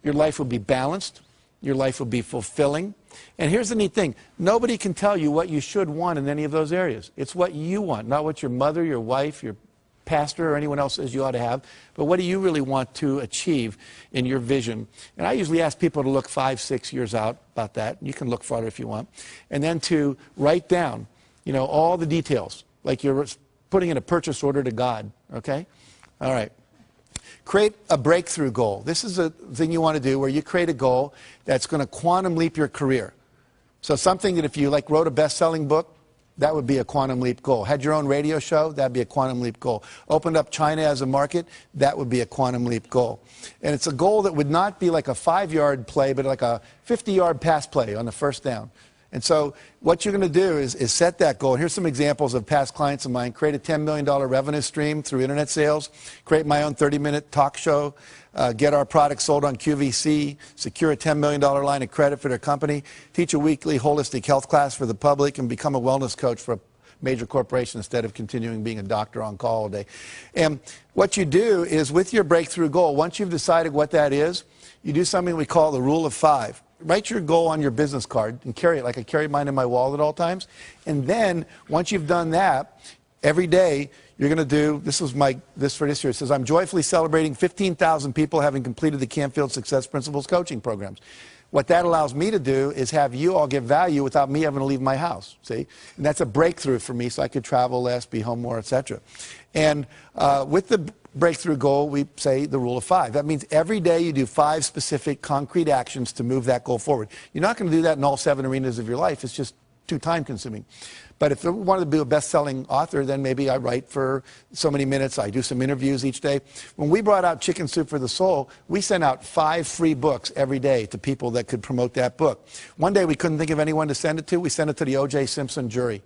would be balanced, your life would be fulfilling. And here's the neat thing. Nobody can tell you what you should want in any of those areas. It's what you want, not what your mother, your wife, your pastor, or anyone else says you ought to have, but what do you really want to achieve in your vision? And I usually ask people to look 5, 6 years out about that. You can look farther if you want. And then to write down, you know, all the details, like you're putting in a purchase order to God, okay? All right. Create a breakthrough goal. This is a thing you want to do where you create a goal that's going to quantum leap your career. So something that if you like wrote a best-selling book, that would be a quantum leap goal. Had your own radio show, that'd be a quantum leap goal. Opened up China as a market, that would be a quantum leap goal. And it's a goal that would not be like a 5-yard play, but like a 50-yard pass play on the first down. And so what you're going to do is set that goal. Here's some examples of past clients of mine. Create a $10 million revenue stream through internet sales. Create my own 30-minute talk show. Get our products sold on QVC. Secure a $10 million line of credit for their company. Teach a weekly holistic health class for the public. And become a wellness coach for a major corporation instead of continuing being a doctor on call all day. And what you do is with your breakthrough goal, once you've decided what that is, you do something we call the rule of 5. Write your goal on your business card and carry it like I carry mine in my wallet at all times. And then once you've done that, every day you're going to do, this for this year, it says, I'm joyfully celebrating 15,000 people having completed the Canfield Success Principles coaching programs. What that allows me to do is have you all get value without me having to leave my house, see? And that's a breakthrough for me, so I could travel less, be home more, etc. And with the breakthrough goal, we say the rule of 5. That means every day you do 5 specific concrete actions to move that goal forward. You're not going to do that in all 7 arenas of your life. It's just too time-consuming. But if I wanted to be a best-selling author, then maybe I write for so many minutes. I do some interviews each day. When we brought out Chicken Soup for the Soul, we sent out 5 free books every day to people that could promote that book. One day we couldn't think of anyone to send it to. We sent it to the O.J. Simpson jury,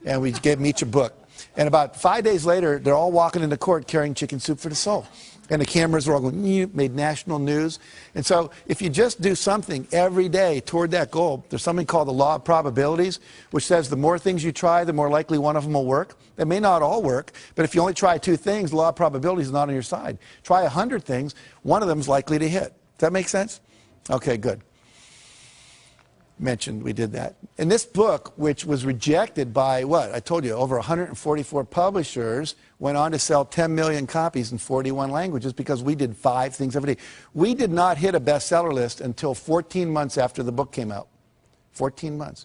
and we gave them each a book. And about 5 days later, they're all walking into court carrying Chicken Soup for the Soul. And the cameras were all going, made national news. And so if you just do something every day toward that goal, there's something called the law of probabilities, which says the more things you try, the more likely one of them will work. They may not all work, but if you only try 2 things, the law of probabilities is not on your side. Try 100 things, one of them is likely to hit. Does that make sense? Okay, good. Mentioned we did that. And this book, which was rejected by, what? I told you, over 144 publishers, went on to sell 10 million copies in 41 languages because we did 5 things every day. We did not hit a bestseller list until 14 months after the book came out. 14 months.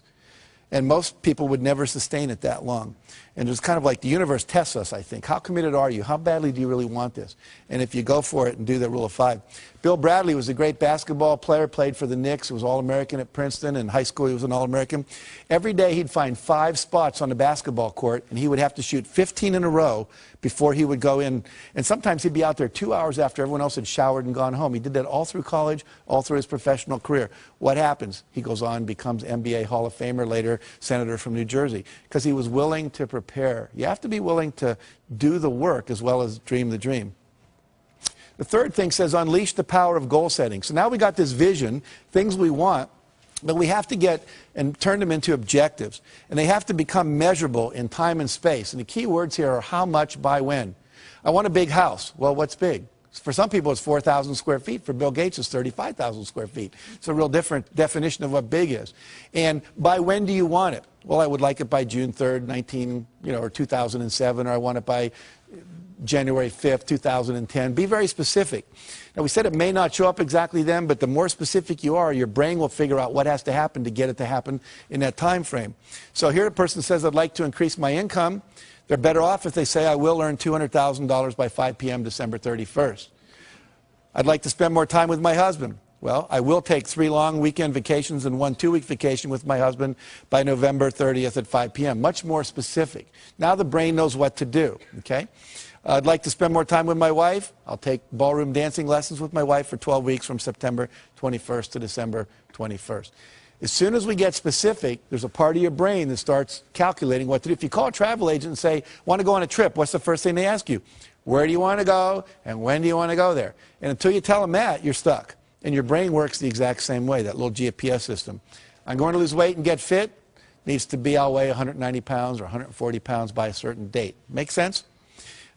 And most people would never sustain it that long. And it's kind of like the universe tests us, I think. How committed are you? How badly do you really want this? And if you go for it and do the rule of 5. Bill Bradley was a great basketball player, played for the Knicks, was All-American at Princeton. In high school, he was an All-American. Every day, he'd find 5 spots on the basketball court, and he would have to shoot 15 in a row before he would go in. And sometimes he'd be out there 2 hours after everyone else had showered and gone home. He did that all through college, all through his professional career. What happens? He goes on, becomes NBA Hall of Famer, later senator from New Jersey, because he was willing to prepare. You have to be willing to do the work as well as dream the dream. The third thing says unleash the power of goal setting. So now we got this vision, things we want, but we have to get and turn them into objectives. And they have to become measurable in time and space. And the key words here are how much by when. I want a big house. Well, what's big? For some people, it's 4,000 square feet. For Bill Gates, it's 35,000 square feet. It's a real different definition of what big is. And by when do you want it? Well, I would like it by June 3rd, or 2007, or I want it by January 5th, 2010. Be very specific. Now, we said it may not show up exactly then, but the more specific you are, your brain will figure out what has to happen to get it to happen in that time frame. So here a person says, I'd like to increase my income. They're better off if they say, I will earn $200,000 by 5 p.m. December 31st. I'd like to spend more time with my husband. Well, I will take 3 long weekend vacations and 1 2-week vacation with my husband by November 30th at 5 p.m. Much more specific. Now the brain knows what to do, okay? I'd like to spend more time with my wife. I'll take ballroom dancing lessons with my wife for 12 weeks from September 21st to December 21st. As soon as we get specific, there's a part of your brain that starts calculating what to do. If you call a travel agent and say, want to go on a trip, what's the first thing they ask you? Where do you want to go and when do you want to go there? And until you tell them that, you're stuck. And your brain works the exact same way, that little GPS system. I'm going to lose weight and get fit. Needs to be, I'll weigh 190 pounds or 140 pounds by a certain date. Make sense?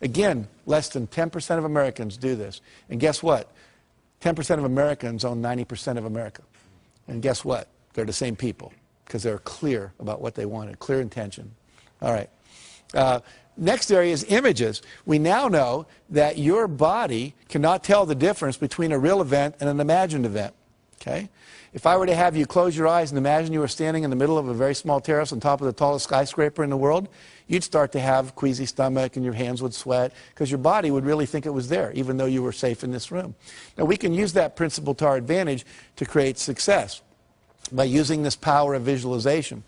Again, less than 10% of Americans do this. And guess what? 10% of Americans own 90% of America. And guess what? They're the same people because they're clear about what they wanted, clear intention. All right. Next area is images. We now know that your body cannot tell the difference between a real event and an imagined event. Okay? If I were to have you close your eyes and imagine you were standing in the middle of a very small terrace on top of the tallest skyscraper in the world, you'd start to have queasy stomach and your hands would sweat because your body would really think it was there, even though you were safe in this room. Now, we can use that principle to our advantage to create success by using this power of visualization.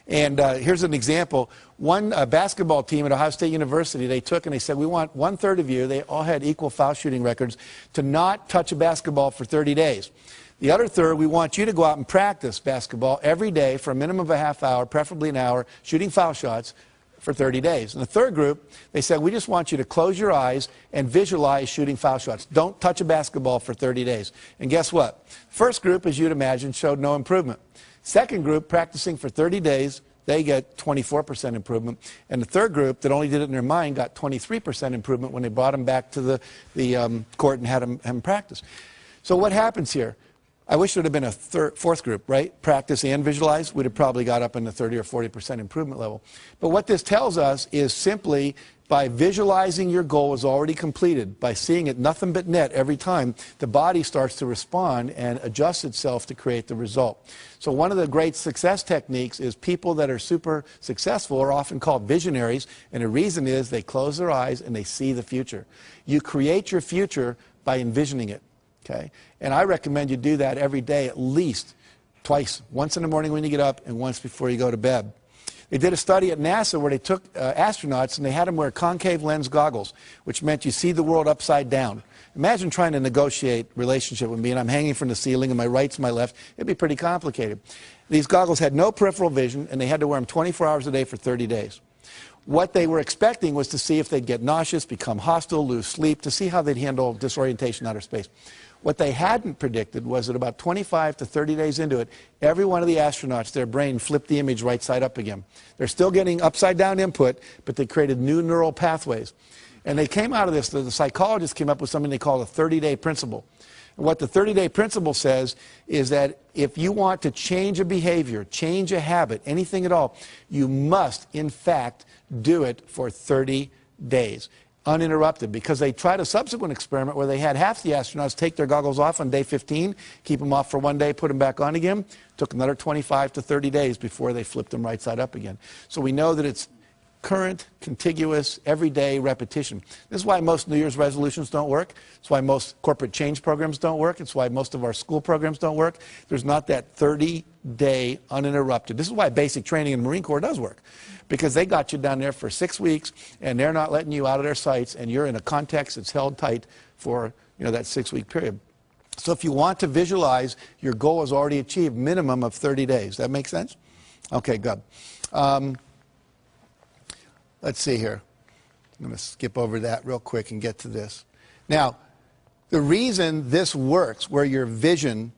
And here's an example. One basketball team at Ohio State University, they took and they said, we want 1/3 of you, they all had equal foul shooting records, to not touch a basketball for 30 days. The other third, we want you to go out and practice basketball every day for a minimum of a half hour, preferably an hour, shooting foul shots for 30 days. And the third group, they said, we just want you to close your eyes and visualize shooting foul shots. Don't touch a basketball for 30 days. And guess what? First group, as you'd imagine, showed no improvement. Second group, practicing for 30 days, they get 24% improvement. And the third group that only did it in their mind got 23% improvement when they brought them back to the court and had them practice. So what happens here? I wish there would have been a fourth group, right? Practice and visualize. We'd have probably got up in the 30 or 40% improvement level. But what this tells us is simply by visualizing your goal as already completed, by seeing it nothing but net every time, the body starts to respond and adjust itself to create the result. So one of the great success techniques is people that are super successful are often called visionaries, and the reason is they close their eyes and they see the future. You create your future by envisioning it, okay? And I recommend you do that every day at least twice, once in the morning when you get up and once before you go to bed. They did a study at NASA where they took astronauts and they had them wear concave lens goggles, which meant you see the world upside down. Imagine trying to negotiate relationship with me and I'm hanging from the ceiling and my right's my left. It'd be pretty complicated. These goggles had no peripheral vision and they had to wear them 24 hours a day for 30 days. What they were expecting was to see if they'd get nauseous, become hostile, lose sleep, to see how they'd handle disorientation in outer space. What they hadn't predicted was that about 25 to 30 days into it, every one of the astronauts, their brain flipped the image right side up again. They're still getting upside down input, but they created new neural pathways. And they came out of this, the psychologists came up with something they call the 30-day principle. And what the 30-day principle says is that if you want to change a behavior, change a habit, anything at all, you must, in fact, do it for 30 days. Uninterrupted, because they tried a subsequent experiment where they had half the astronauts take their goggles off on day 15, keep them off for one day, put them back on again. Took another 25 to 30 days before they flipped them right side up again. So we know that it's current, contiguous, everyday repetition. This is why most New Year's resolutions don't work. It's why most corporate change programs don't work. It's why most of our school programs don't work. There's not that 30-day uninterrupted. This is why basic training in the Marine Corps does work. Because they got you down there for 6 weeks, and they're not letting you out of their sights, and you're in a context that's held tight for that 6-week period. So if you want to visualize, your goal is already achieved, minimum of 30 days. That make sense? Okay, good. Let's see here. I'm going to skip over that real quick and get to this. Now, the reason this works, where your vision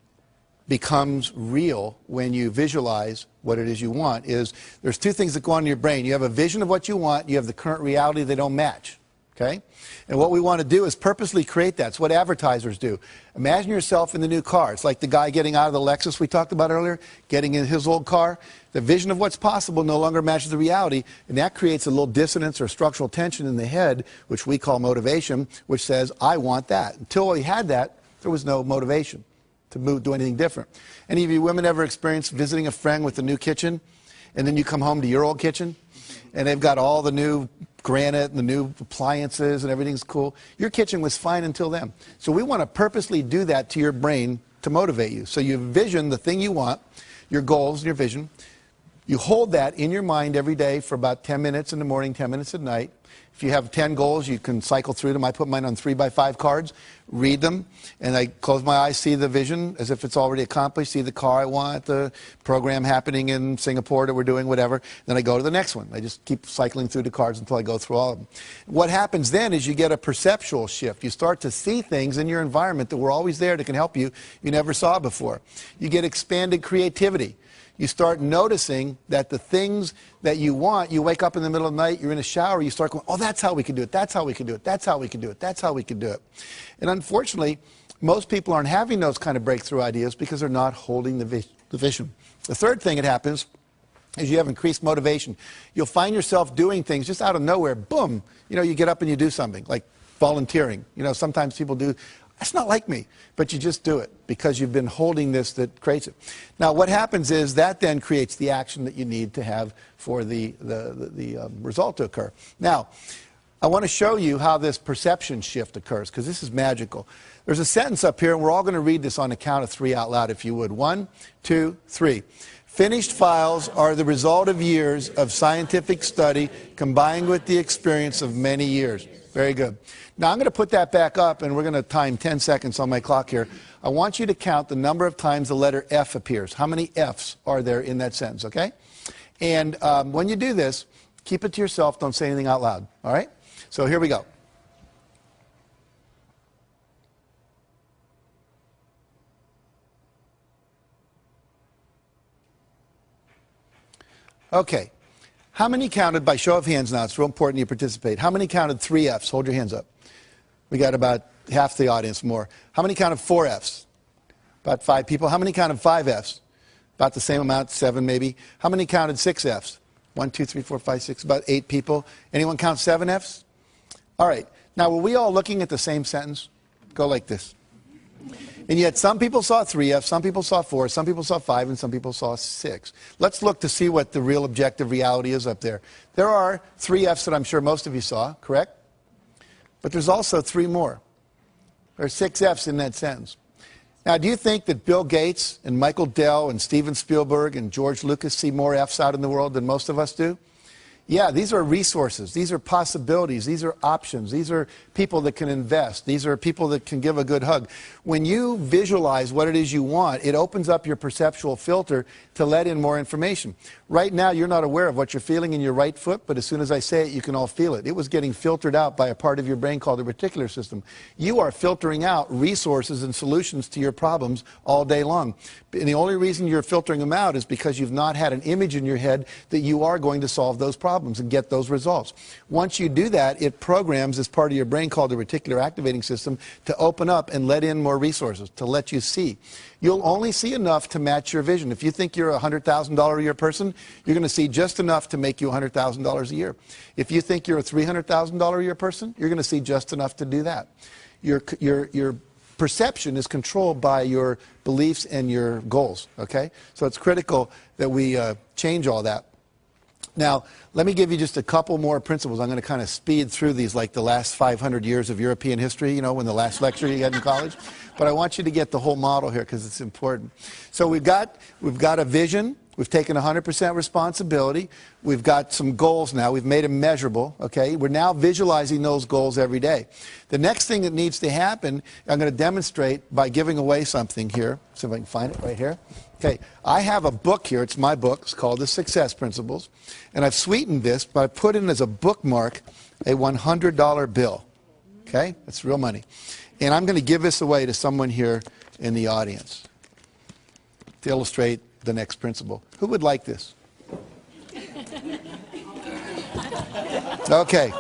becomes real when you visualize what it is you want, is there's two things that go on in your brain. You have a vision of what you want, you have the current reality, they don't match. Okay? And what we want to do is purposely create that. It's what advertisers do. Imagine yourself in the new car. It's like the guy getting out of the Lexus we talked about earlier, getting in his old car. The vision of what's possible no longer matches the reality, and that creates a little dissonance or structural tension in the head, which we call motivation, which says, I want that. Until we had that, there was no motivation to do anything different. Any of you women ever experienced visiting a friend with a new kitchen, and then you come home to your old kitchen, and they've got all the new granite and the new appliances and everything's cool? Your kitchen was fine until then. So we want to purposely do that to your brain to motivate you. So you vision the thing you want, your goals, your vision. You hold that in your mind every day for about 10 minutes in the morning, 10 minutes at night. If you have 10 goals, you can cycle through them. I put mine on 3x5 cards, read them, and I close my eyes, see the vision as if it's already accomplished, see the car I want, the program happening in Singapore that we're doing, whatever. Then I go to the next one. I just keep cycling through the cards until I go through all of them. What happens then is you get a perceptual shift. You start to see things in your environment that were always there that can help you never saw before. You get expanded creativity. You start noticing that the things that you want, you wake up in the middle of the night, you're in a shower, you start going, oh, that's how we can do it, that's how we can do it, that's how we can do it, that's how we can do it. And unfortunately, most people aren't having those kind of breakthrough ideas because they're not holding the vision. The third thing that happens is you have increased motivation. You'll find yourself doing things just out of nowhere, boom, you get up and you do something, like volunteering. Sometimes people do. That's not like me, but you just do it because you've been holding this that creates it. Now, what happens is that then creates the action that you need to have for the result to occur. Now, I want to show you how this perception shift occurs because this is magical. There's a sentence up here, and we're all going to read this on the count of 3 out loud, if you would. 1, 2, 3. Finished files are the result of years of scientific study combined with the experience of many years. Very good. Now, I'm going to put that back up, and we're going to time 10 seconds on my clock here. I want you to count the number of times the letter F appears. How many Fs are there in that sentence, okay? And when you do this, keep it to yourself. Don't say anything out loud, all right? So here we go. Okay. How many counted, by show of hands now, it's real important you participate. How many counted 3 Fs? Hold your hands up. We got about half the audience more. How many counted 4 Fs? About 5 people. How many counted 5 Fs? About the same amount, 7 maybe. How many counted 6 Fs? 1, 2, 3, 4, 5, 6, about 8 people. Anyone count 7 Fs? All right. Now, were we all looking at the same sentence? Go like this. And yet some people saw 3 Fs, some people saw 4, some people saw 5, and some people saw 6. Let's look to see what the real objective reality is up there. There are 3 Fs that I'm sure most of you saw, correct? But there's also 3 more. There are 6 Fs in that sentence. Now, do you think that Bill Gates and Michael Dell and Steven Spielberg and George Lucas see more Fs out in the world than most of us do? Yeah, these are resources. These are possibilities. These are options. These are people that can invest. These are people that can give a good hug. When you visualize what it is you want, it opens up your perceptual filter to let in more information. Right now, you're not aware of what you're feeling in your right foot, but as soon as I say it, you can all feel it. It was getting filtered out by a part of your brain called the reticular system. You are filtering out resources and solutions to your problems all day long. And the only reason you're filtering them out is because you've not had an image in your head that you are going to solve those problems and get those results. Once you do that, it programs this part of your brain called the reticular activating system to open up and let in more resources, to let you see. You'll only see enough to match your vision. If you think you're a $100,000 a year person, you're going to see just enough to make you $100,000 a year. If you think you're a $300,000 a year person, you're going to see just enough to do that. Your perception is controlled by your beliefs and your goals, okay? So it's critical that we change all that. Now, let me give you just a couple more principles. I'm going to kind of speed through these like the last 500 years of European history, you know, when the last lecture you had in college. But I want you to get the whole model here because it's important. So we've got a vision. We've taken 100% responsibility. We've got some goals now. We've made them measurable, okay? We're now visualizing those goals every day. The next thing that needs to happen, I'm going to demonstrate by giving away something here. See if I can find it right here. Okay, I have a book here. It's my book. It's called The Success Principles. And I've sweetened this by putting as a bookmark a $100 bill. Okay, that's real money. And I'm going to give this away to someone here in the audience to illustrate the next principle. Who would like this? Okay.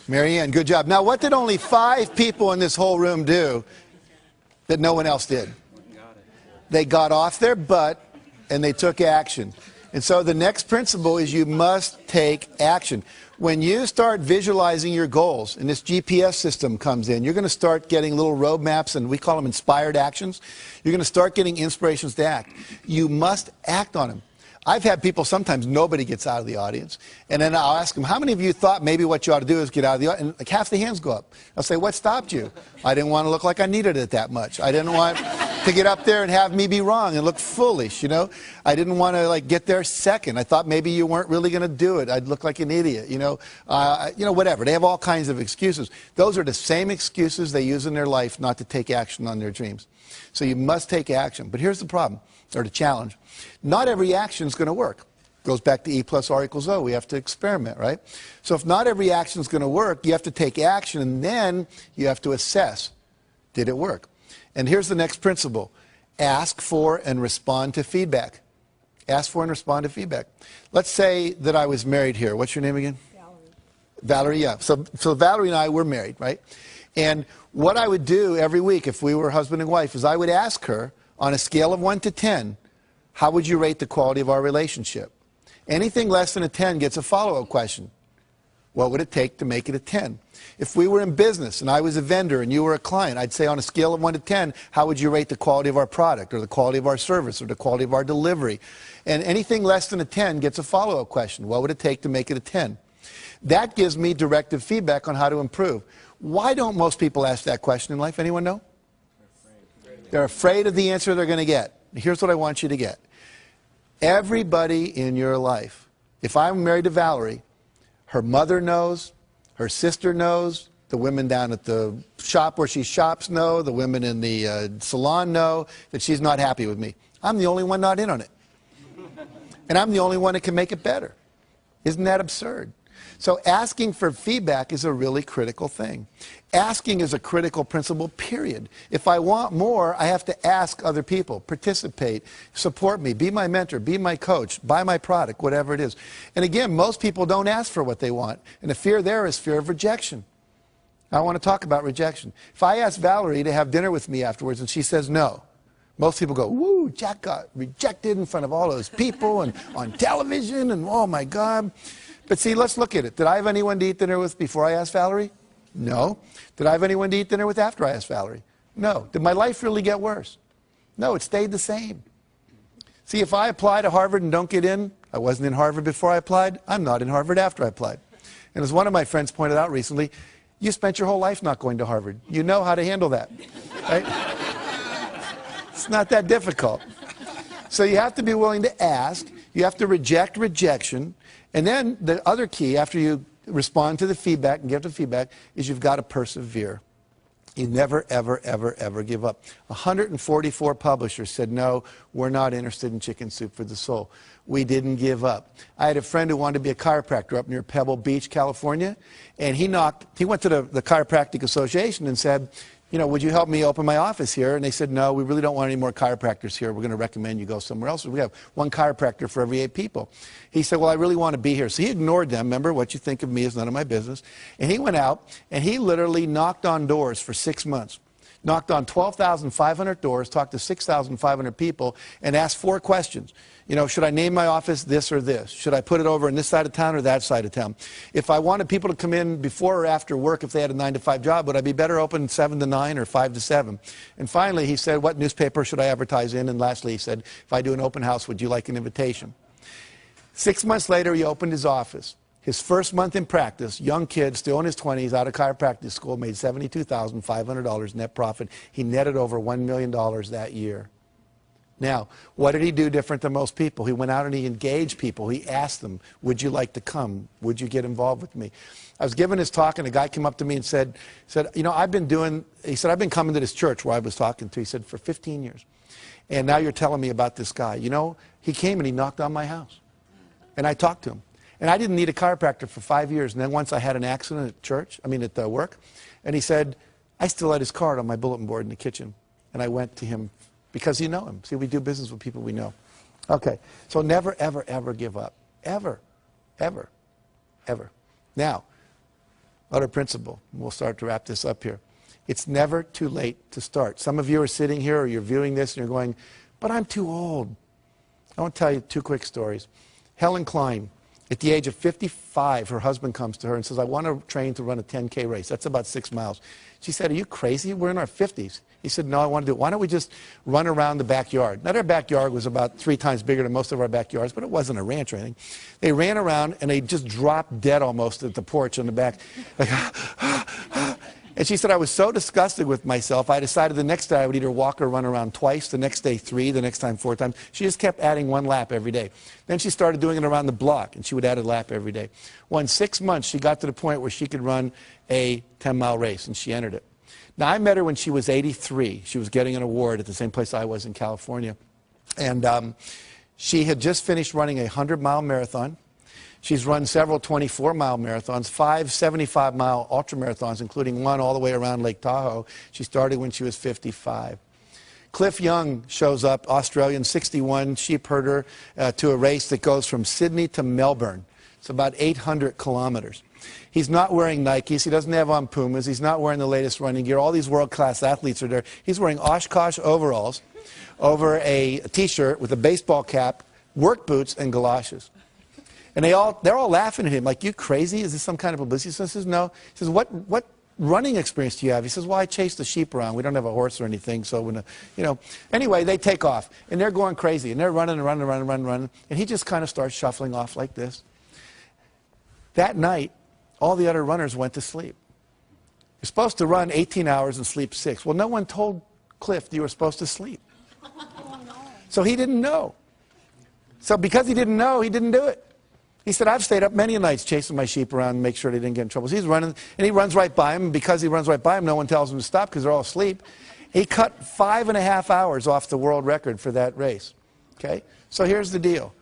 Marianne, good job. Now, what did only 5 people in this whole room do that no one else did? They got off their butt and they took action. And so the next principle is you must take action. When you start visualizing your goals and this GPS system comes in, you're going to start getting little roadmaps, and we call them inspired actions. You're going to start getting inspirations to act. You must act on them. I've had people, sometimes nobody gets out of the audience, and then I'll ask them, how many of you thought maybe what you ought to do is get out of the audience? And like half the hands go up. I'll say, what stopped you? I didn't want to look like I needed it that much. I didn't want to get up there and have me be wrong and look foolish, you know. I didn't want to like get there second. I thought maybe you weren't really going to do it. I'd look like an idiot, you know, whatever. They have all kinds of excuses. Those are the same excuses they use in their life not to take action on their dreams. So you must take action. But here's the problem, or the challenge. Not every action is going to work. Goes back to E plus R equals O. We have to experiment, right? So if not every action is going to work, you have to take action, and then you have to assess, did it work? And here's the next principle. Ask for and respond to feedback. Ask for and respond to feedback. Let's say that I was married here. What's your name again? Valerie, yeah. So Valerie and I were married, right? And what I would do every week if we were husband and wife is I would ask her, on a scale of 1 to 10, how would you rate the quality of our relationship? Anything less than a 10 gets a follow-up question. What would it take to make it a 10? If we were in business and I was a vendor and you were a client, I'd say on a scale of 1 to 10, how would you rate the quality of our product or the quality of our service or the quality of our delivery? And anything less than a 10 gets a follow-up question. What would it take to make it a 10? That gives me directive feedback on how to improve. Why don't most people ask that question in life? Anyone know? They're afraid of the answer they're going to get. Here's what I want you to get. Everybody in your life, if I'm married to Valerie, her mother knows, her sister knows, the women down at the shop where she shops know, the women in the salon know that she's not happy with me. I'm the only one not in on it. And I'm the only one that can make it better. Isn't that absurd? So asking for feedback is a really critical thing. Asking is a critical principle, period. If I want more, I have to ask other people, participate, support me, be my mentor, be my coach, buy my product, whatever it is. And again, most people don't ask for what they want. And the fear there is fear of rejection. I want to talk about rejection. If I ask Valerie to have dinner with me afterwards and she says no, Most people go, woo, Jack got rejected in front of all those people and on television and oh my God. But see, let's look at it. Did I have anyone to eat dinner with before I asked Valerie? No. Did I have anyone to eat dinner with after I asked Valerie? No. Did my life really get worse? No, it stayed the same. See, if I apply to Harvard and don't get in, I wasn't in Harvard before I applied, I'm not in Harvard after I applied. And as one of my friends pointed out recently, you spent your whole life not going to Harvard. You know how to handle that, right? It's not that difficult. So you have to be willing to ask. You have to reject rejection. And then the other key, after you respond to the feedback and give the feedback, is you've got to persevere. You never, ever, ever, ever give up. 144 publishers said, no, we're not interested in Chicken Soup for the Soul. We didn't give up. I had a friend who wanted to be a chiropractor up near Pebble Beach, California, and he went to the Chiropractic Association and said, you know, would you help me open my office here? And they said, no, we really don't want any more chiropractors here. We're going to recommend you go somewhere else. We have one chiropractor for every 8 people. He said, well, I really want to be here. So he ignored them. Remember, what you think of me is none of my business. And he went out, and he literally knocked on doors for 6 months. Knocked on 12,500 doors, talked to 6,500 people, and asked 4 questions. You know, should I name my office this or this? Should I put it over in this side of town or that side of town? If I wanted people to come in before or after work, if they had a 9-to-5 job, would I be better open 7 to 9 or 5 to 7? And finally, he said, what newspaper should I advertise in? And lastly, he said, if I do an open house, would you like an invitation? 6 months later, he opened his office. His first month in practice, young kid, still in his 20s, out of chiropractic school, made $72,500 net profit. He netted over $1 million that year. Now, what did he do different than most people? He went out and he engaged people. He asked them, would you like to come? Would you get involved with me? I was giving his talk, and a guy came up to me and said, you know, I've been coming to this church where I was talking to, he said, for 15 years. And now you're telling me about this guy. You know, he came and he knocked on my house. And I talked to him. And I didn't need a chiropractor for 5 years. And then once I had an accident at church, at work, and he said, I still had his card on my bulletin board in the kitchen. And I went to him because you know him. See, we do business with people we know. Okay, so never, ever, ever give up. Ever, ever, ever. Now, other principle. We'll start to wrap this up here. It's never too late to start. Some of you are sitting here or you're viewing this and you're going, but I'm too old. I want to tell you 2 quick stories. Helen Klein. At the age of 55, her husband comes to her and says, I want to train to run a 10K race. That's about 6 miles. She said, are you crazy? We're in our 50s. He said, no, I want to do it. Why don't we just run around the backyard? Now, their backyard was about 3 times bigger than most of our backyards, but it wasn't a ranch or anything. They ran around, and they just dropped dead almost at the porch on the back. Like, and she said, I was so disgusted with myself, I decided the next day I would either walk or run around twice, the next day 3, the next time 4 times. She just kept adding 1 lap every day. Then she started doing it around the block, and she would add a lap every day. Well, in 6 months, she got to the point where she could run a 10-mile race, and she entered it. Now, I met her when she was 83. She was getting an award at the same place I was in California. And she had just finished running a 100-mile marathon. She's run several 24-mile marathons, 5 75-mile ultramarathons, including 1 all the way around Lake Tahoe. She started when she was 55. Cliff Young shows up, Australian, 61, sheep herder, to a race that goes from Sydney to Melbourne. It's about 800 kilometers. He's not wearing Nikes. He doesn't have on Pumas. He's not wearing the latest running gear. All these world-class athletes are there. He's wearing Oshkosh overalls over a T-shirt with a baseball cap, work boots, and galoshes. And they're all laughing at him, like, you crazy? Is this some kind of publicity? So he says, no. He says, what running experience do you have? He says, well, I chase the sheep around. We don't have a horse or anything, so, you know. Anyway, they take off, and they're going crazy, and they're running and running and running and running, running. And he just kind of starts shuffling off like this. That night, all the other runners went to sleep. You're supposed to run 18 hours and sleep 6. Well, no one told Cliff that you were supposed to sleep. So he didn't know. So because he didn't know, he didn't do it. He said, I've stayed up many nights chasing my sheep around and make sure they didn't get in trouble. So he's running, and he runs right by him. And because he runs right by him, no one tells him to stop because they're all asleep. He cut 5.5 hours off the world record for that race. Okay? So here's the deal.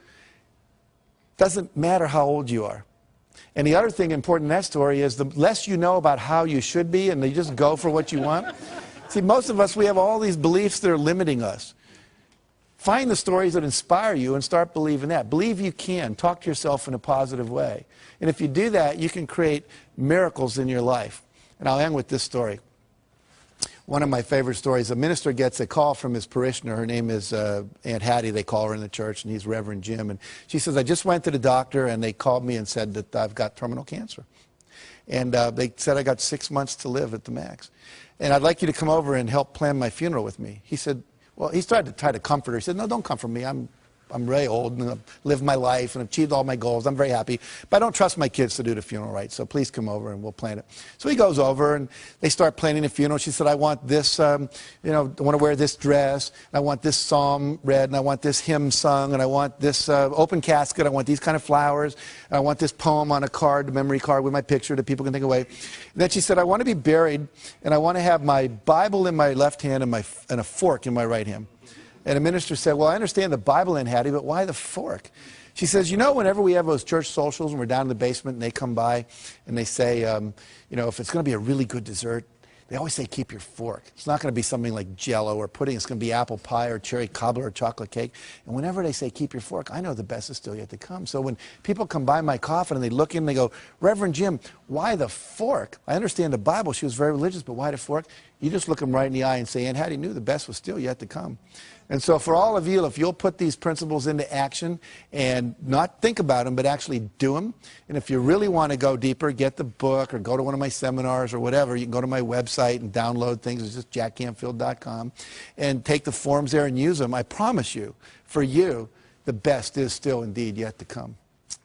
Doesn't matter how old you are. And the other thing important in that story is the less you know about how you should be and you just go for what you want. See, most of us, we have all these beliefs that are limiting us. Find the stories that inspire you and start believing that. Believe you can. Talk to yourself in a positive way. And if you do that, you can create miracles in your life. And I'll end with this story. One of my favorite stories, a minister gets a call from his parishioner. Her name is Aunt Hattie, they call her in the church, and he's Reverend Jim. And she says, I just went to the doctor, and they called me and said that I've got terminal cancer. And they said I got 6 months to live at the max. And I'd like you to come over and help plan my funeral with me. He said, well, he started to try to comfort her. He said, no, don't comfort me. I'm really old and I've lived my life and achieved all my goals. I'm very happy. But I don't trust my kids to do the funeral right, so please come over and we'll plan it. So he goes over and they start planning the funeral. She said, I want this, I want to wear this dress. I want this psalm read, and I want this hymn sung, and I want this open casket. I want these kind of flowers. And I want this poem on a card, a memory card with my picture that people can take away. And then she said, I want to be buried, and I want to have my Bible in my left hand and a fork in my right hand. And the minister said, well, I understand the Bible in Hattie, but why the fork? She says, whenever we have those church socials and we're down in the basement and they come by and they say, if it's going to be a really good dessert, they always say, keep your fork. It's not going to be something like Jell-O or pudding. It's going to be apple pie or cherry cobbler or chocolate cake. And whenever they say, keep your fork, I know the best is still yet to come. So when people come by my coffin and they look in and they go, Reverend Jim, why the fork? I understand the Bible. She was very religious, but why the fork? You just look them right in the eye and say, Aunt Hattie knew the best was still yet to come. And so for all of you, if you'll put these principles into action and not think about them, but actually do them, and if you really want to go deeper, get the book or go to one of my seminars or whatever, you can go to my website and download things. It's just jackcanfield.com and take the forms there and use them. I promise you, for you, the best is still indeed yet to come.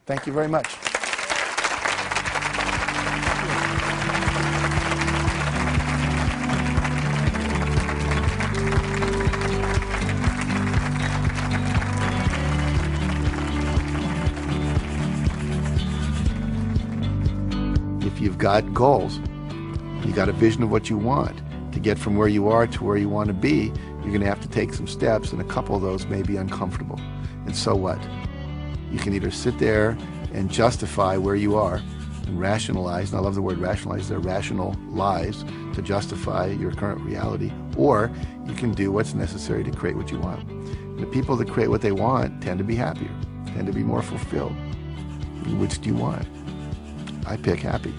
Thank you very much. You've got goals. You got a vision of what you want. To get from where you are to where you want to be, you're going to have to take some steps, and a couple of those may be uncomfortable. And so what? You can either sit there and justify where you are and rationalize, and I love the word rationalize, they're rational lies to justify your current reality, or you can do what's necessary to create what you want. And the people that create what they want tend to be happier, tend to be more fulfilled. Which do you want? I pick happy.